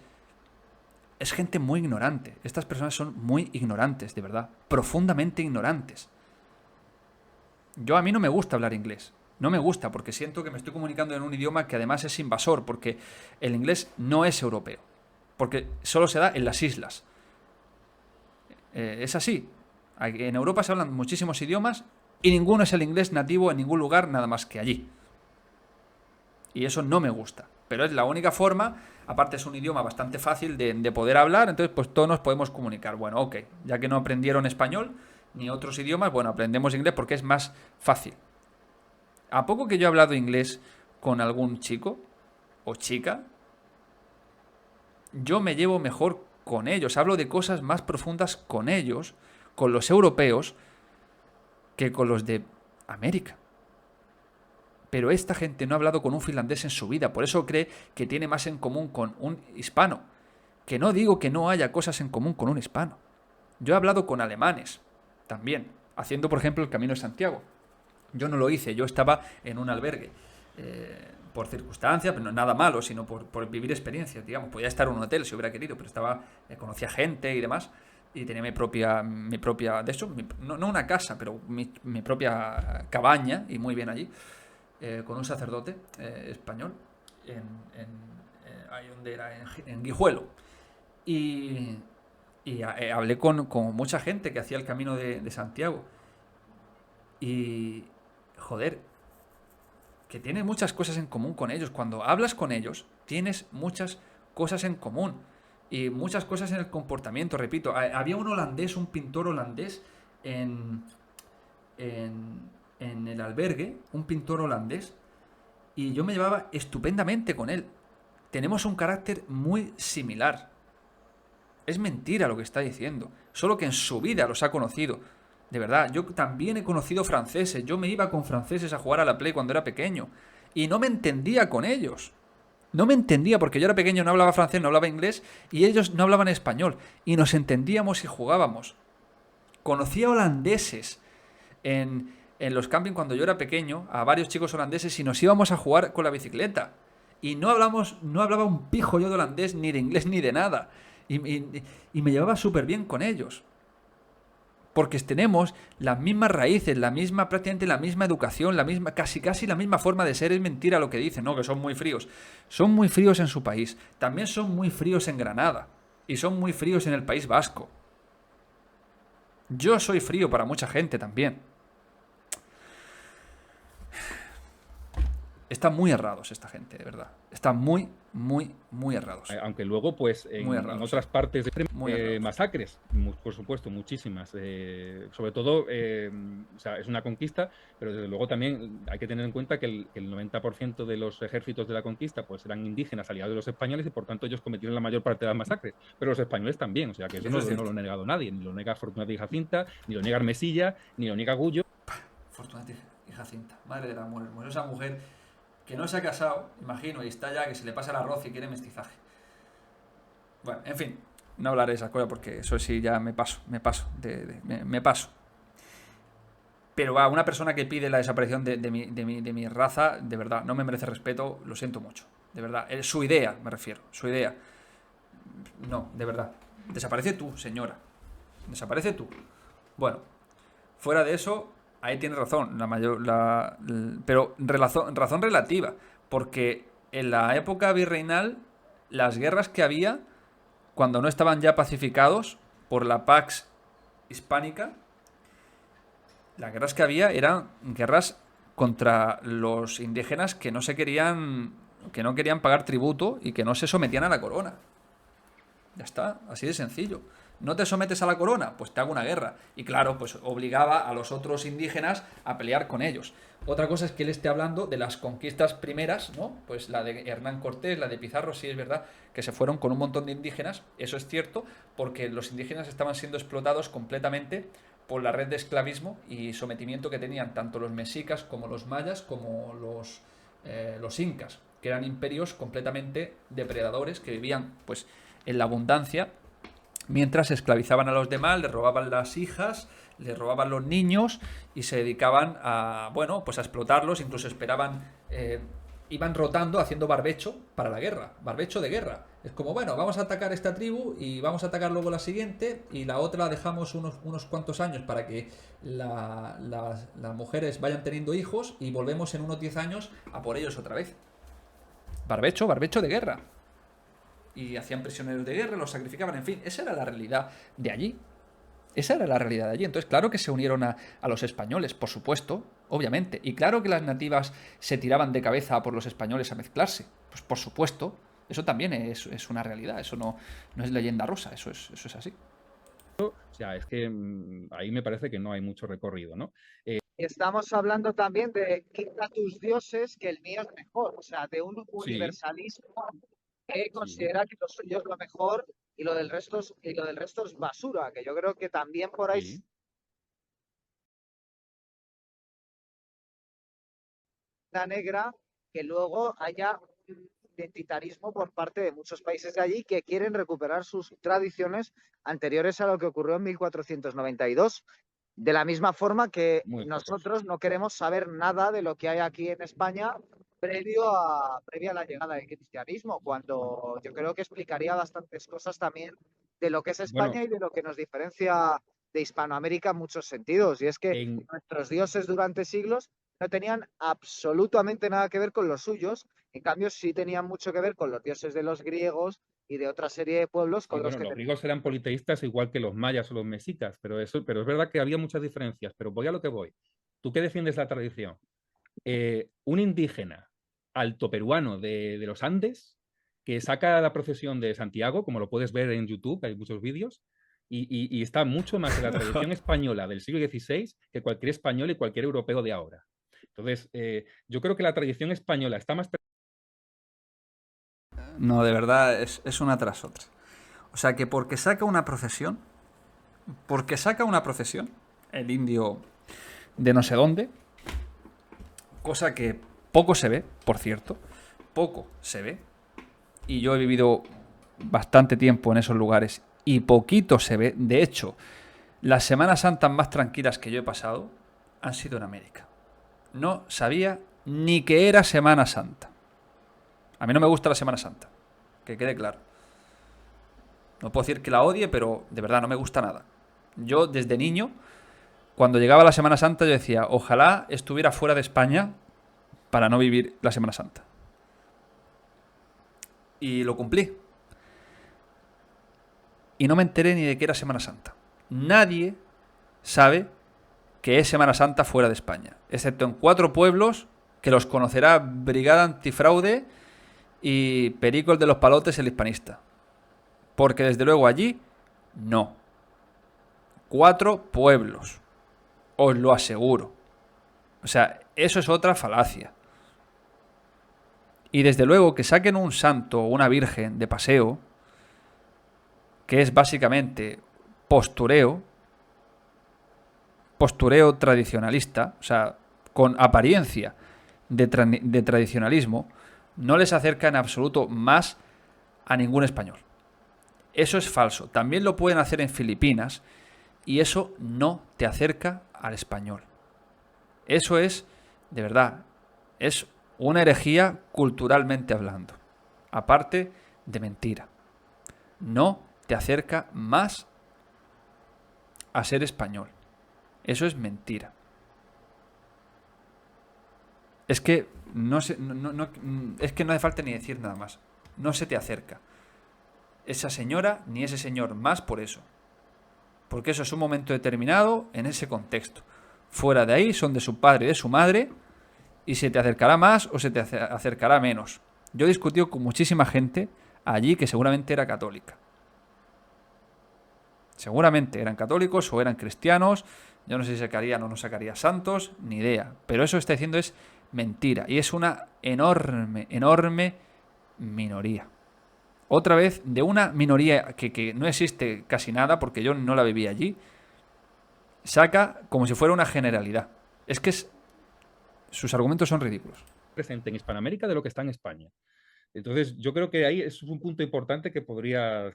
Es gente muy ignorante. Estas personas son muy ignorantes, de verdad. Profundamente ignorantes. A mí no me gusta hablar inglés. No me gusta porque siento que me estoy comunicando en un idioma que además es invasor, porque el inglés no es europeo. Porque solo se da en las islas. Es así. En Europa se hablan muchísimos idiomas y ninguno es el inglés nativo en ningún lugar nada más que allí. Y eso no me gusta. Pero es la única forma, aparte es un idioma bastante fácil de poder hablar, entonces pues todos nos podemos comunicar. Bueno, ok, ya que no aprendieron español ni otros idiomas, bueno, aprendemos inglés porque es más fácil. ¿A poco que yo he hablado inglés con algún chico o chica? Yo me llevo mejor con ellos, hablo de cosas más profundas con ellos, con los europeos, que con los de América. Pero esta gente no ha hablado con un finlandés en su vida, por eso cree que tiene más en común con un hispano. Que no digo que no haya cosas en común con un hispano. Yo he hablado con alemanes también, haciendo por ejemplo el Camino de Santiago. Yo no lo hice, yo estaba en un albergue, por circunstancias, pero no nada malo, sino por vivir experiencias, digamos. Podía estar en un hotel si hubiera querido, pero conocía gente y demás, y tenía mi propia de hecho, no una casa, pero mi propia cabaña, y muy bien allí. Con un sacerdote español ahí donde era, en Guijuelo, y hablé con mucha gente que hacía el Camino de Santiago, y joder, que tienes muchas cosas en común con ellos. Cuando hablas con ellos tienes muchas cosas en común y muchas cosas en el comportamiento. Repito, había un holandés, un pintor holandés en el albergue, un pintor holandés, y yo me llevaba estupendamente con él. Tenemos un carácter muy similar. Es mentira lo que está diciendo, solo que en su vida los ha conocido. De verdad, yo también he conocido franceses. Yo me iba con franceses a jugar a la Play cuando era pequeño y no me entendía con ellos. No me entendía porque yo era pequeño, no hablaba francés, no hablaba inglés, y ellos no hablaban español, y nos entendíamos y jugábamos. Conocía holandeses en los campings cuando yo era pequeño, a varios chicos holandeses, y nos íbamos a jugar con la bicicleta. Y no hablaba un pijo yo de holandés, ni de inglés, ni de nada. Y me llevaba súper bien con ellos. Porque tenemos las mismas raíces, prácticamente la misma educación, casi la misma forma de ser. Es mentira lo que dicen, ¿no? Que son muy fríos. Son muy fríos en su país. También son muy fríos en Granada. Y son muy fríos en el País Vasco. Yo soy frío para mucha gente también. Están muy errados esta gente, de verdad. Están muy, muy, muy errados. Aunque luego, pues, en otras partes de masacres, por supuesto, muchísimas. Sobre todo, o sea, es una conquista, pero desde luego también hay que tener en cuenta que el 90% de los ejércitos de la conquista pues eran indígenas aliados de los españoles y por tanto ellos cometieron la mayor parte de las masacres. Pero los españoles también, o sea, que eso no lo ha negado nadie. Ni lo niega Fortunata y Jacinta, ni lo niega Hermesilla, ni lo niega Gullo. Fortunata y Jacinta, madre de la mujer. Bueno, esa mujer que no se ha casado, imagino, y está ya que se le pasa el arroz y quiere mestizaje. Bueno, en fin, no hablaré de esas cosas porque eso sí ya me paso. Pero va, una persona que pide la desaparición de mi raza, de verdad, no me merece respeto, lo siento mucho. De verdad, su idea, me refiero, su idea. No, de verdad. Desaparece tú, señora. Desaparece tú. Bueno, fuera de eso, ahí tienes razón, pero razón relativa, porque en la época virreinal, las guerras que había, cuando no estaban ya pacificados por la Pax Hispánica, las guerras que había eran guerras contra los indígenas que no querían pagar tributo y que no se sometían a la corona. Ya está, así de sencillo. ¿No te sometes a la corona? Pues te hago una guerra. Y claro, pues obligaba a los otros indígenas a pelear con ellos. Otra cosa es que él esté hablando de las conquistas primeras, ¿no? Pues la de Hernán Cortés, la de Pizarro, sí es verdad que se fueron con un montón de indígenas, eso es cierto, porque los indígenas estaban siendo explotados completamente por la red de esclavismo y sometimiento que tenían tanto los mexicas como los mayas como los incas, que eran imperios completamente depredadores que vivían pues en la abundancia mientras esclavizaban a los demás, les robaban las hijas, les robaban los niños y se dedicaban a, bueno, pues a explotarlos, incluso esperaban, iban rotando haciendo barbecho para la guerra, barbecho de guerra. Es como, bueno, vamos a atacar esta tribu y vamos a atacar luego la siguiente y la otra la dejamos unos cuantos años para que las mujeres vayan teniendo hijos y volvemos en unos 10 años a por ellos otra vez. Barbecho de guerra. Y hacían prisioneros de guerra, los sacrificaban, en fin, esa era la realidad de allí. Esa era la realidad de allí. Entonces, claro que se unieron a los españoles, por supuesto, obviamente. Y claro que las nativas se tiraban de cabeza por los españoles a mezclarse. Pues por supuesto, eso también es una realidad, eso no es leyenda rusa, eso es así. O sea, es que ahí me parece que no hay mucho recorrido, ¿no? Estamos hablando también de quita tus dioses, que el mío es mejor, o sea, de un Sí, universalismo que sí, considera que lo suyo es lo mejor y lo del resto es basura, que yo creo que también por ahí sí. la negra, que luego haya un identitarismo por parte de muchos países de allí que quieren recuperar sus tradiciones anteriores a lo que ocurrió en 1492. De la misma forma que Muy pocos. nosotros no queremos saber nada de lo que hay aquí en España previa a la llegada del cristianismo, cuando yo creo que explicaría bastantes cosas también de lo que es Bueno, España y de lo que nos diferencia de Hispanoamérica en muchos sentidos. Y es que en, nuestros dioses durante siglos no tenían absolutamente nada que ver con los suyos, en cambio sí tenían mucho que ver con los dioses de los griegos y de otra serie de pueblos sí, con los bueno, que los griegos eran politeístas igual que los mayas o los mexicas, pero es verdad que había muchas diferencias. Pero voy a lo que voy. ¿Tú qué defiendes la tradición? Un indígena alto peruano de los Andes que saca la procesión de Santiago, como lo puedes ver en YouTube, hay muchos vídeos, y está mucho más en la tradición española del siglo XVI que cualquier español y cualquier europeo de ahora. Entonces, yo creo que la tradición española está más... No, de verdad, es una tras otra. O sea que porque saca una procesión, el indio de no sé dónde, cosa que poco se ve, por cierto, poco se ve, y yo he vivido bastante tiempo en esos lugares y poquito se ve. De hecho, las Semanas Santas más tranquilas que yo he pasado han sido en América. No sabía ni que era Semana Santa. A mí no me gusta la Semana Santa, que quede claro. No puedo decir que la odie, pero de verdad no me gusta nada. Yo desde niño, cuando llegaba la Semana Santa, yo decía, ojalá estuviera fuera de España para no vivir la Semana Santa. Y lo cumplí. Y no me enteré ni de que era Semana Santa. Nadie sabe que es Semana Santa fuera de España, excepto en 4 pueblos que los conocerá Brigada Antifraude y Perico el de los Palotes, el hispanista. Porque desde luego allí, no. 4 pueblos. Os lo aseguro. O sea, eso es otra falacia. Y desde luego que saquen un santo o una virgen de paseo, que es básicamente postureo tradicionalista, o sea, con apariencia de tradicionalismo, no les acerca en absoluto más a ningún español. Eso es falso. También lo pueden hacer en Filipinas y eso no te acerca al español. Eso es, de verdad, es una herejía culturalmente hablando. Aparte de mentira. No te acerca más a ser español. Eso es mentira. Es que es que no hace falta ni decir nada más. No se te acerca esa señora ni ese señor más por eso. Porque eso es un momento determinado en ese contexto. Fuera de ahí son de su padre y de su madre y se te acercará más o se te acercará menos. Yo he discutido con muchísima gente allí que seguramente era católica. Seguramente eran católicos o eran cristianos. Yo no sé si sacarían o no sacaría santos, ni idea. Pero eso que está diciendo es mentira. Y es una enorme, enorme minoría. Otra vez, de una minoría que no existe casi nada, porque yo no la viví allí, saca como si fuera una generalidad. Es que sus argumentos son ridículos. Presente en Hispanoamérica de lo que está en España. Entonces, yo creo que ahí es un punto importante que podría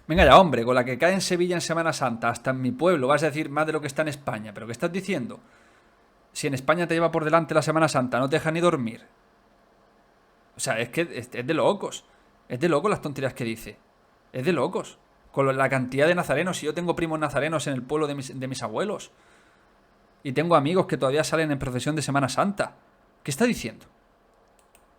Venga ya, hombre, con la que cae en Sevilla en Semana Santa, hasta en mi pueblo, vas a decir más de lo que está en España. ¿Pero qué estás diciendo? Si en España te lleva por delante la Semana Santa, no te deja ni dormir. O sea, es que es de locos. Es de locos las tonterías que dice. Es de locos. Con la cantidad de nazarenos. Si yo tengo primos nazarenos en el pueblo de mis abuelos. Y tengo amigos que todavía salen en procesión de Semana Santa. ¿Qué está diciendo?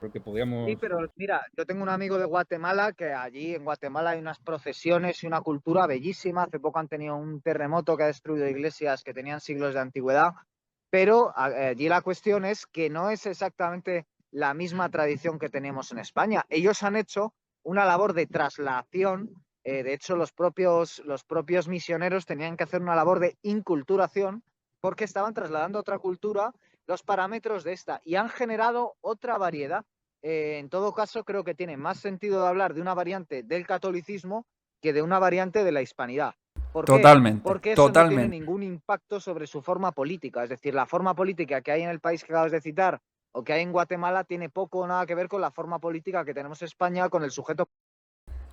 porque podíamos... Sí, pero mira, yo tengo un amigo de Guatemala que allí en Guatemala hay unas procesiones y una cultura bellísima. Hace poco han tenido un terremoto que ha destruido iglesias que tenían siglos de antigüedad, pero allí la cuestión es que no es exactamente la misma tradición que tenemos en España. Ellos han hecho una labor de traslación. De hecho, los propios misioneros tenían que hacer una labor de inculturación porque estaban trasladando otra cultura los parámetros de esta y han generado otra variedad. En todo caso, creo que tiene más sentido de hablar de una variante del catolicismo que de una variante de la hispanidad. ¿Por qué? Totalmente. Porque eso totalmente. no tiene ningún impacto sobre su forma política. Es decir, la forma política que hay en el país que acabas de citar o que hay en Guatemala tiene poco o nada que ver con la forma política que tenemos en España con el sujeto.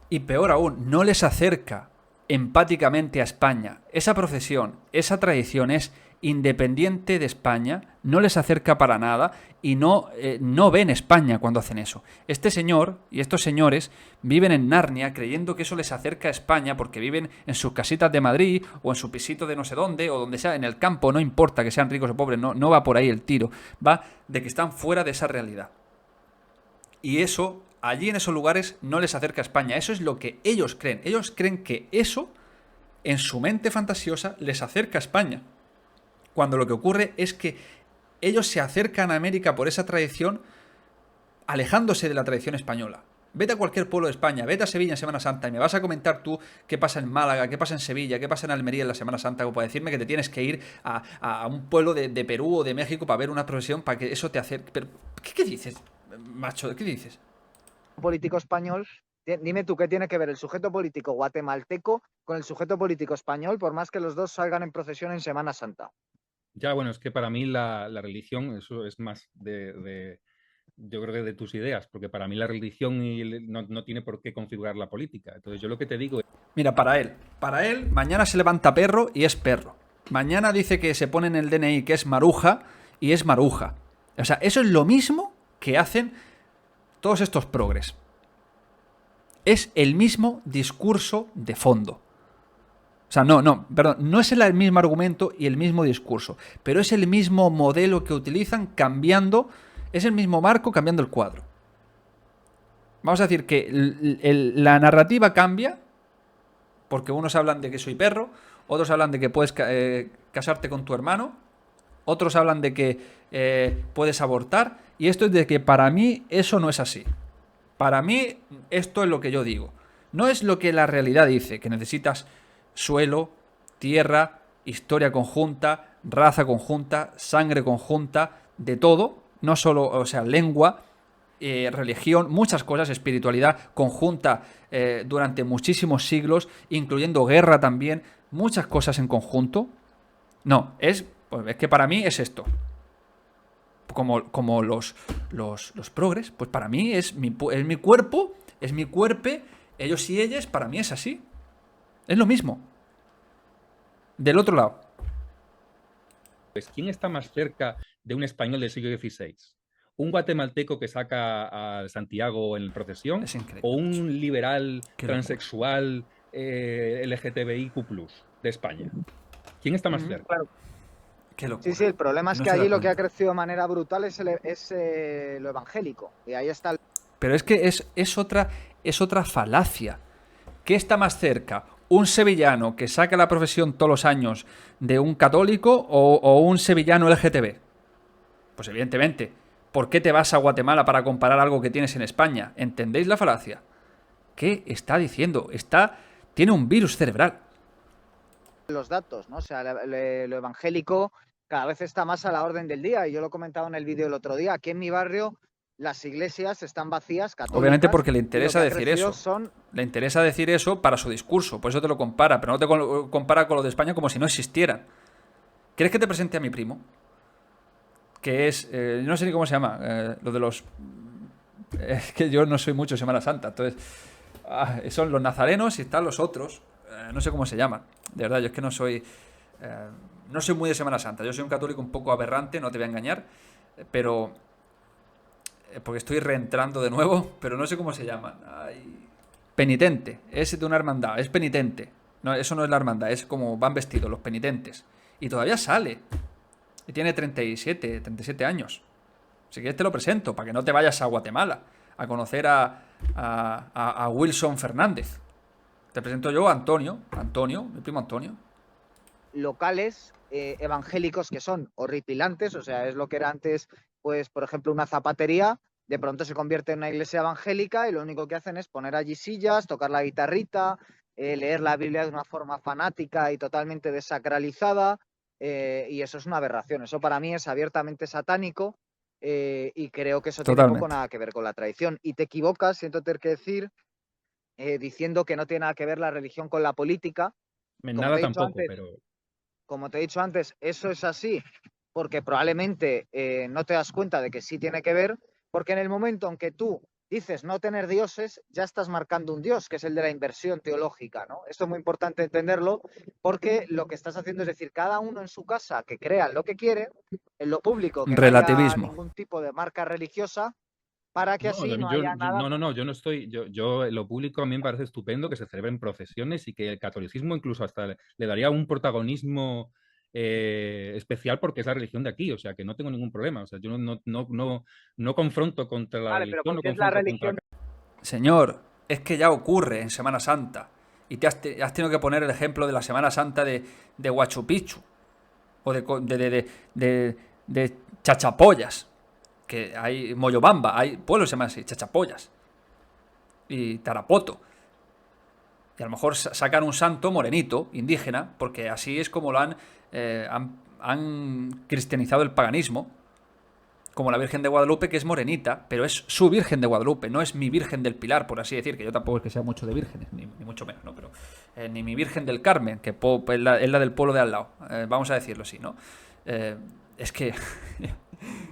Y peor aún, no les acerca empáticamente a España. Esa procesión, esa tradición es independiente de España, no les acerca para nada y no ven España cuando hacen eso. Este señor y estos señores viven en Narnia creyendo que eso les acerca a España porque viven en sus casitas de Madrid o en su pisito de no sé dónde o donde sea, en el campo, no importa que sean ricos o pobres, no va por ahí el tiro, va de que están fuera de esa realidad. Y eso, allí en esos lugares, no les acerca a España. Eso es lo que ellos creen. Ellos creen que eso, en su mente fantasiosa, les acerca a España. Cuando lo que ocurre es que ellos se acercan a América por esa tradición, alejándose de la tradición española. Vete a cualquier pueblo de España, vete a Sevilla en Semana Santa y me vas a comentar tú qué pasa en Málaga, qué pasa en Sevilla, qué pasa en Almería en la Semana Santa, como para decirme que te tienes que ir a un pueblo de Perú o de México para ver una procesión, para que eso te acerque. Pero, ¿qué dices, macho? ¿Qué dices? Político español, dime tú qué tiene que ver el sujeto político guatemalteco con el sujeto político español, por más que los dos salgan en procesión en Semana Santa. Ya, bueno, es que para mí la religión, eso es más yo creo que de tus ideas, porque para mí la religión no tiene por qué configurar la política. Entonces yo lo que te digo es... Mira, para él, mañana se levanta perro y es perro. Mañana dice que se pone en el DNI que es maruja y es maruja. O sea, eso es lo mismo que hacen todos estos progres. Es el mismo discurso de fondo. O sea, no es el mismo argumento y el mismo discurso, pero es el mismo modelo que utilizan cambiando, es el mismo marco cambiando el cuadro. Vamos a decir que la narrativa cambia, porque unos hablan de que soy perro, otros hablan de que puedes casarte con tu hermano, otros hablan de que puedes abortar, y esto es de que para mí eso no es así. Para mí esto es lo que yo digo. No es lo que la realidad dice, que necesitas suelo, tierra, historia conjunta, raza conjunta, sangre conjunta, de todo, no solo, o sea, lengua, religión, muchas cosas, espiritualidad conjunta durante muchísimos siglos, incluyendo guerra también, muchas cosas en conjunto. No, es que para mí es esto. Como los progres, pues para mí es mi cuerpo, es mi cuerpo, ellos y ellas, para mí es así. Es lo mismo. Del otro lado. Pues, ¿quién está más cerca de un español del siglo XVI? ¿Un guatemalteco que saca a Santiago en procesión? Es increíble. ¿O un liberal Qué transexual LGTBIQ+ de España? ¿Quién está más cerca? Claro. Qué locura. Sí, el problema es No que se da allí lo que ha cuenta. crecido de manera brutal es lo evangélico. Y ahí está el... Pero es que es otra falacia. ¿Qué está más cerca? ¿Un sevillano que saca la profesión todos los años de un católico o un sevillano LGTB? Pues evidentemente. ¿Por qué te vas a Guatemala para comparar algo que tienes en España? ¿Entendéis la falacia? ¿Qué está diciendo? Tiene un virus cerebral. Los datos, ¿no? O sea, lo evangélico cada vez está más a la orden del día. Y yo lo comentaba en el vídeo el otro día. Aquí en mi barrio las iglesias están vacías, católicas. Obviamente porque le y lo interesa que ha decir crecido eso. Le interesa decir eso para su discurso. Por eso te lo compara. Pero no te compara con lo de España como si no existieran. ¿Quieres que te presente a mi primo? Que es... no sé ni cómo se llama. Lo de los... Es que yo no soy mucho de Semana Santa. Entonces... son los nazarenos y están los otros. No sé cómo se llaman. De verdad, yo es que no soy... no soy muy de Semana Santa. Yo soy un católico un poco aberrante, no te voy a engañar. Pero... porque estoy reentrando de nuevo, pero no sé cómo se llaman. Ay. Penitente. Es de una hermandad. Es penitente. No, eso no es la hermandad. Es como van vestidos los penitentes. Y todavía sale. Y tiene 37 años. Así que te lo presento, para que no te vayas a Guatemala a conocer a Wilson Fernández. Te presento yo a Antonio, mi primo Antonio. Locales evangélicos que son horripilantes, o sea, es lo que era antes, pues, por ejemplo, una zapatería, de pronto se convierte en una iglesia evangélica y lo único que hacen es poner allí sillas, tocar la guitarrita, leer la Biblia de una forma fanática y totalmente desacralizada, y eso es una aberración. Eso para mí es abiertamente satánico. Y creo que eso tiene poco nada que ver con la tradición. Y te equivocas, siento tener que decir, diciendo que no tiene nada que ver la religión con la política. Nada tampoco, pero... Como te he dicho antes, eso es así porque probablemente no te das cuenta de que sí tiene que ver, porque en el momento en que tú dices no tener dioses, ya estás marcando un dios, que es el de la inversión teológica, ¿no? Esto es muy importante entenderlo, porque lo que estás haciendo es decir, cada uno en su casa que crea lo que quiere, en lo público que Relativismo. no haya ningún tipo de marca religiosa, para que así no haya nada... No, yo no estoy... Yo lo público a mí me parece estupendo que se celebren procesiones y que el catolicismo incluso hasta le daría un protagonismo especial porque es la religión de aquí, o sea que no tengo ningún problema, o sea yo no confronto contra la religión, pero no ¿qué es la confronto religión? Señor, es que ya ocurre en Semana Santa y te has tenido que poner el ejemplo de la Semana Santa de Huachu Picchu o de Chachapollas, que hay Moyobamba, hay pueblos que se llaman así, Chachapollas y Tarapoto. Y a lo mejor sacan un santo morenito, indígena, porque así es como lo han cristianizado el paganismo, como la Virgen de Guadalupe, que es morenita, pero es su Virgen de Guadalupe, no es mi Virgen del Pilar, por así decir, que yo tampoco es que sea mucho de vírgenes, ni mucho menos, ¿no? Pero ni mi Virgen del Carmen, que es la del pueblo de al lado, vamos a decirlo así, ¿no? Es que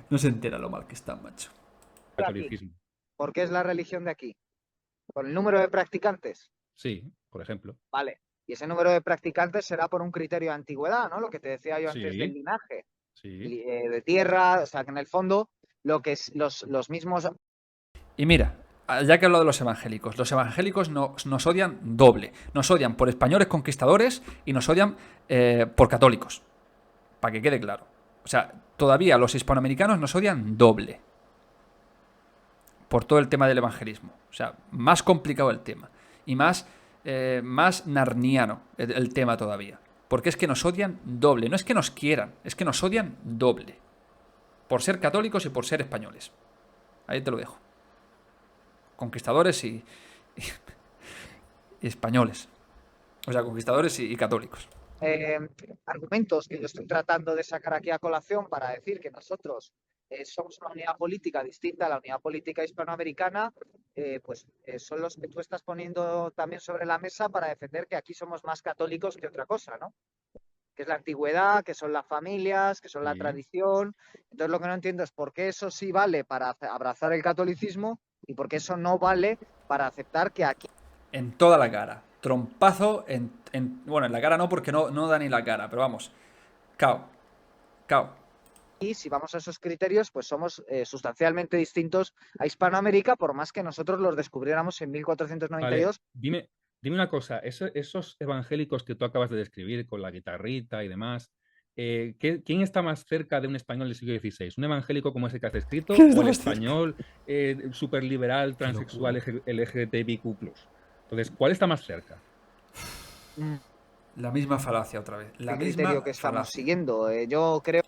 no se entera lo mal que está, macho. Catolicismo. ¿Por qué es la religión de aquí? ¿Por el número de practicantes? Sí, por ejemplo. Vale. Y ese número de practicantes será por un criterio de antigüedad, ¿no? Lo que te decía yo antes del linaje. Sí. De tierra, o sea, que en el fondo lo que es los mismos... Y mira, ya que hablo de los evangélicos nos odian doble. Nos odian por españoles conquistadores y nos odian por católicos. Para que quede claro. O sea, todavía los hispanoamericanos nos odian doble. Por todo el tema del evangelismo. O sea, más complicado el tema. Y más narniano el tema todavía. Porque es que nos odian doble. No es que nos quieran, es que nos odian doble. Por ser católicos y por ser españoles. Ahí te lo dejo. Conquistadores y españoles. O sea, conquistadores y católicos. Argumentos que yo estoy tratando de sacar aquí a colación para decir que nosotros somos una unidad política distinta a la unidad política hispanoamericana, son los que tú estás poniendo también sobre la mesa para defender que aquí somos más católicos que otra cosa, ¿no? Que es la antigüedad, que son las familias, que son la tradición. Entonces lo que no entiendo es por qué eso sí vale para abrazar el catolicismo y por qué eso no vale para aceptar que aquí... En toda la cara. Trompazo bueno, en la cara no, porque no da ni la cara, pero vamos. Cao. Y si vamos a esos criterios, pues somos sustancialmente distintos a Hispanoamérica, por más que nosotros los descubriéramos en 1492. Vale, dime una cosa, esos evangélicos que tú acabas de describir con la guitarrita y demás, ¿quién está más cerca de un español del siglo XVI? ¿Un evangélico como ese que has descrito o el español superliberal, transexual, LGTBIQ+? Entonces, ¿cuál está más cerca? La misma falacia otra vez. La el misma criterio que estamos falacia. siguiendo. Yo creo...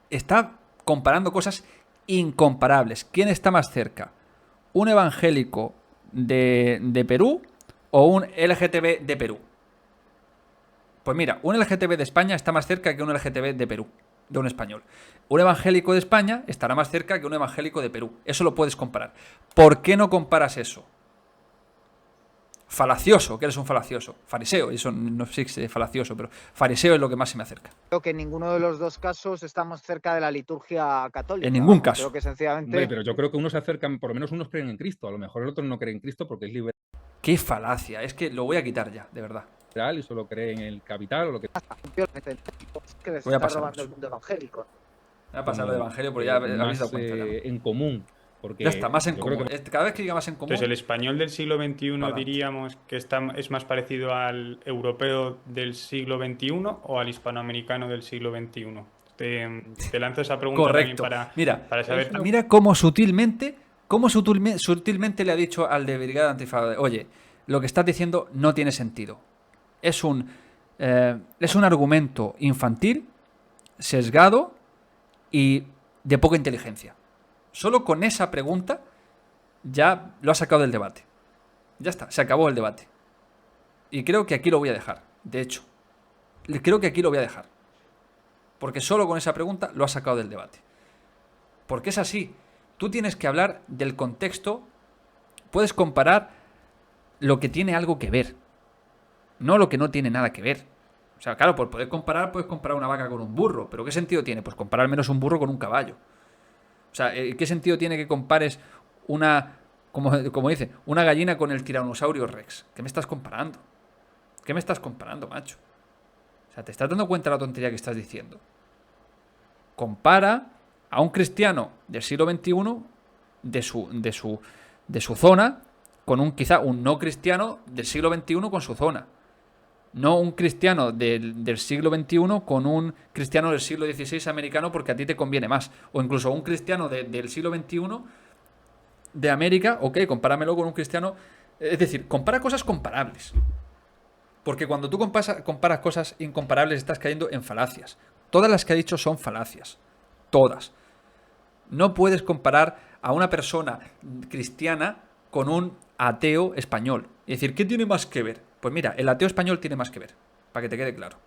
Está comparando cosas incomparables. ¿Quién está más cerca? ¿Un evangélico de Perú o un LGTB de Perú? Pues mira, un LGTB de España está más cerca que un LGTB de Perú, de un español. Un evangélico de España estará más cerca que un evangélico de Perú. Eso lo puedes comparar. ¿Por qué no comparas eso? Falacioso, que eres un falacioso. Fariseo, eso no existe falacioso, pero fariseo es lo que más se me acerca. Creo que en ninguno de los dos casos estamos cerca de la liturgia católica. En ningún Vamos, caso. Creo que sencillamente... Hombre, pero yo creo que unos se acercan, por lo menos unos creen en Cristo. A lo mejor el otro no cree en Cristo porque es liberal Qué falacia, es que lo voy a quitar ya, de verdad. y solo cree en el capital o lo que que les Voy a está pasar robando eso. el mundo evangélico. Voy a pasar lo de evangelio porque eh, ya habéis más dado cuenta. ¿no? en común. Porque Ya está, más en yo creo común. que Cada vez que diga más en común, Entonces, el español del siglo XXI Adelante. diríamos que es más parecido al europeo del siglo XXI o al hispanoamericano del siglo XXI. Te lanzo esa pregunta también correcto. Mira, para saber. mira cómo sutilmente le ha dicho al de Brigada Antifraude, oye, lo que estás diciendo no tiene sentido. Es un argumento infantil, sesgado y de poca inteligencia. Solo con esa pregunta ya lo ha sacado del debate. Ya está, se acabó el debate. Y creo que aquí lo voy a dejar. De hecho, creo que aquí lo voy a dejar. Porque solo con esa pregunta lo ha sacado del debate. Porque es así. Tú tienes que hablar del contexto. Puedes comparar lo que tiene algo que ver. No lo que no tiene nada que ver. O sea, claro, por poder comparar, puedes comparar una vaca con un burro. ¿Pero qué sentido tiene? Pues comparar al menos un burro con un caballo. O sea, ¿qué sentido tiene que compares una, como dice, una gallina con el tiranosaurio Rex? ¿Qué me estás comparando? ¿Qué me estás comparando, macho? O sea, ¿te estás dando cuenta de la tontería que estás diciendo? Compara a un cristiano del siglo XXI de su zona con quizá un no cristiano del siglo XXI con su zona. No un cristiano del siglo XXI con un cristiano del siglo XVI americano porque a ti te conviene más. O incluso un cristiano del siglo XXI de América, ok, compáramelo con un cristiano. Es decir, compara cosas comparables. Porque cuando tú comparas cosas incomparables estás cayendo en falacias. Todas las que ha dicho son falacias. Todas. No puedes comparar a una persona cristiana con un ateo español. Es decir, ¿qué tiene más que ver? Pues mira, el ateo español tiene más que ver, para que te quede claro.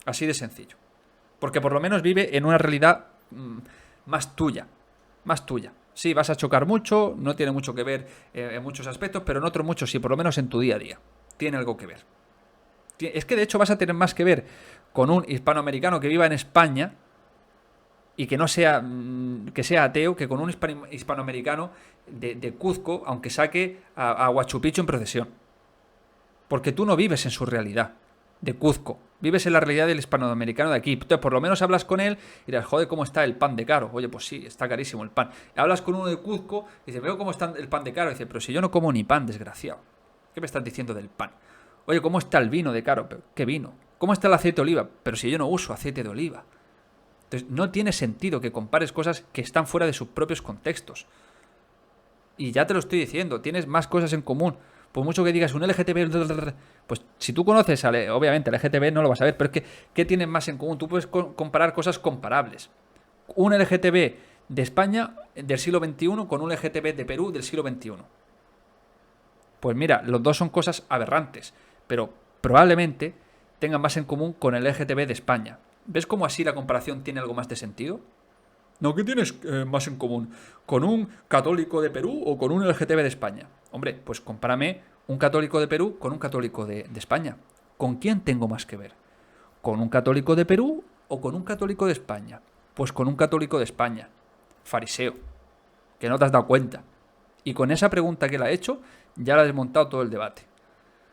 Así de sencillo. Porque por lo menos vive en una realidad más tuya. Más tuya. Sí, vas a chocar mucho, no tiene mucho que ver en muchos aspectos, pero en otros muchos sí, por lo menos en tu día a día. Tiene algo que ver. Es que de hecho vas a tener más que ver con un hispanoamericano que viva en España y que no sea que sea ateo que con un hispanoamericano de Cuzco, aunque saque a Machu Picchu en procesión. Porque tú no vives en su realidad de Cuzco, vives en la realidad del hispanoamericano de aquí. Entonces, por lo menos hablas con él y dirás, joder, ¿cómo está el pan de caro? Oye, pues sí, está carísimo el pan. Hablas con uno de Cuzco y dices, veo cómo está el pan de caro. Y dice, pero si yo no como ni pan, desgraciado. ¿Qué me estás diciendo del pan? Oye, ¿cómo está el vino de caro? ¿Pero qué vino? ¿Cómo está el aceite de oliva? Pero si yo no uso aceite de oliva. Entonces, no tiene sentido que compares cosas que están fuera de sus propios contextos. Y ya te lo estoy diciendo, tienes más cosas en común. Por mucho que digas un LGTB, pues si tú conoces, obviamente, el LGTB no lo vas a ver, pero es que, ¿qué tienen más en común? Tú puedes comparar cosas comparables. Un LGTB de España del siglo XXI con un LGTB de Perú del siglo XXI. Pues mira, los dos son cosas aberrantes, pero probablemente tengan más en común con el LGTB de España. ¿Ves cómo así la comparación tiene algo más de sentido? No, ¿qué tienes más en común? ¿Con un católico de Perú o con un LGTB de España? Hombre, pues compárame un católico de Perú con un católico de España. ¿Con quién tengo más que ver? ¿Con un católico de Perú o con un católico de España? Pues con un católico de España. Fariseo. Que no te has dado cuenta. Y con esa pregunta que le ha hecho, ya le ha desmontado todo el debate.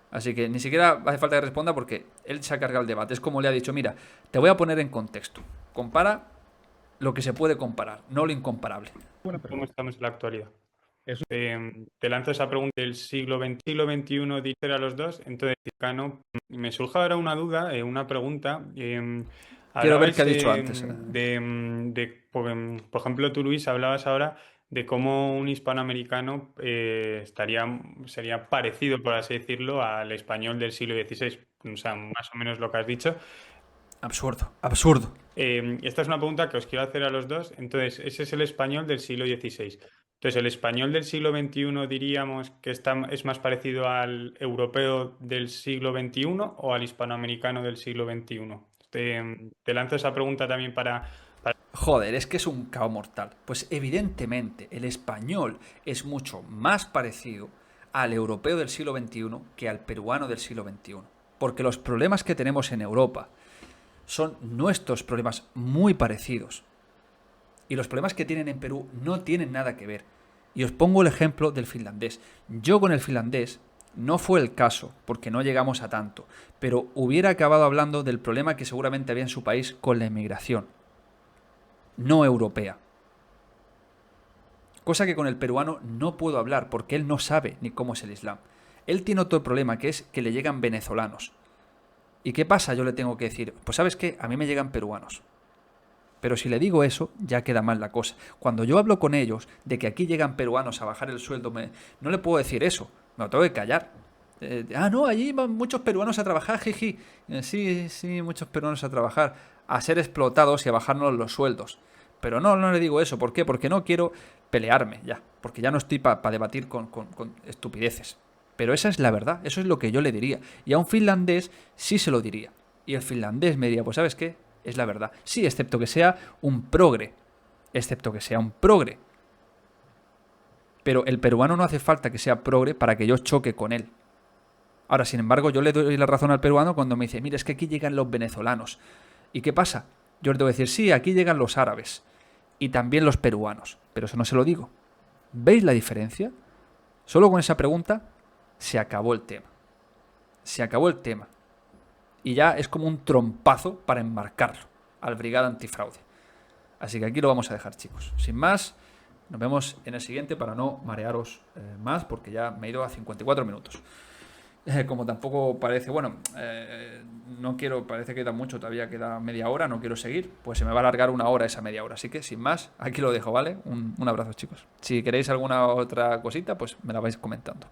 Así que ni siquiera hace falta que responda porque él se ha cargado el debate. Es como le ha dicho, mira, te voy a poner en contexto. Compara lo que se puede comparar, no lo incomparable. ¿Cómo estamos en la actualidad? Eso. Te lanzo esa pregunta del siglo XXI, dice a los dos. Entonces, me surge ahora una duda, una pregunta. Quiero ver qué ha dicho antes. Por ejemplo, tú, Luis, hablabas ahora de cómo un hispanoamericano sería parecido, por así decirlo, al español del siglo XVI. O sea, más o menos lo que has dicho. Absurdo, absurdo. Esta es una pregunta que os quiero hacer a los dos. Entonces, ese es el español del siglo XVI. Entonces, el español del siglo XXI diríamos que es más parecido al europeo del siglo XXI o al hispanoamericano del siglo XXI. Te lanzo esa pregunta también para... Joder, es que es un caos mortal. Pues evidentemente el español es mucho más parecido al europeo del siglo XXI que al peruano del siglo XXI. Porque los problemas que tenemos en Europa son nuestros problemas muy parecidos. Y los problemas que tienen en Perú no tienen nada que ver. Y os pongo el ejemplo del finlandés. Yo con el finlandés no fue el caso, porque no llegamos a tanto, pero hubiera acabado hablando del problema que seguramente había en su país con la inmigración, no europea. Cosa que con el peruano no puedo hablar, porque él no sabe ni cómo es el Islam. Él tiene otro problema, que es que le llegan venezolanos. ¿Y qué pasa? Yo le tengo que decir, pues ¿sabes qué? A mí me llegan peruanos. Pero si le digo eso, ya queda mal la cosa. Cuando yo hablo con ellos de que aquí llegan peruanos a bajar el sueldo, no le puedo decir eso. Me lo tengo que callar. No, allí van muchos peruanos a trabajar, jiji. Sí, muchos peruanos a trabajar. A ser explotados y a bajarnos los sueldos. Pero no le digo eso. ¿Por qué? Porque no quiero pelearme ya. Porque ya no estoy para debatir con estupideces. Pero esa es la verdad. Eso es lo que yo le diría. Y a un finlandés sí se lo diría. Y el finlandés me diría, pues ¿sabes qué? Es la verdad. Sí, excepto que sea un progre. Excepto que sea un progre. Pero el peruano no hace falta que sea progre para que yo choque con él. Ahora, sin embargo, yo le doy la razón al peruano cuando me dice, mira, es que aquí llegan los venezolanos. ¿Y qué pasa? Yo le tengo que decir, sí, aquí llegan los árabes. Y también los peruanos. Pero eso no se lo digo. ¿Veis la diferencia? Solo con esa pregunta se acabó el tema. Se acabó el tema. Y ya es como un trompazo para enmarcarlo al Brigada Antifraude. Así que aquí lo vamos a dejar, chicos. Sin más, nos vemos en el siguiente para no marearos más, porque ya me he ido a 54 minutos. Como tampoco parece, no quiero, parece que queda mucho, todavía queda media hora, no quiero seguir, pues se me va a alargar una hora esa media hora. Así que, sin más, aquí lo dejo, ¿vale? Un abrazo, chicos. Si queréis alguna otra cosita, pues me la vais comentando.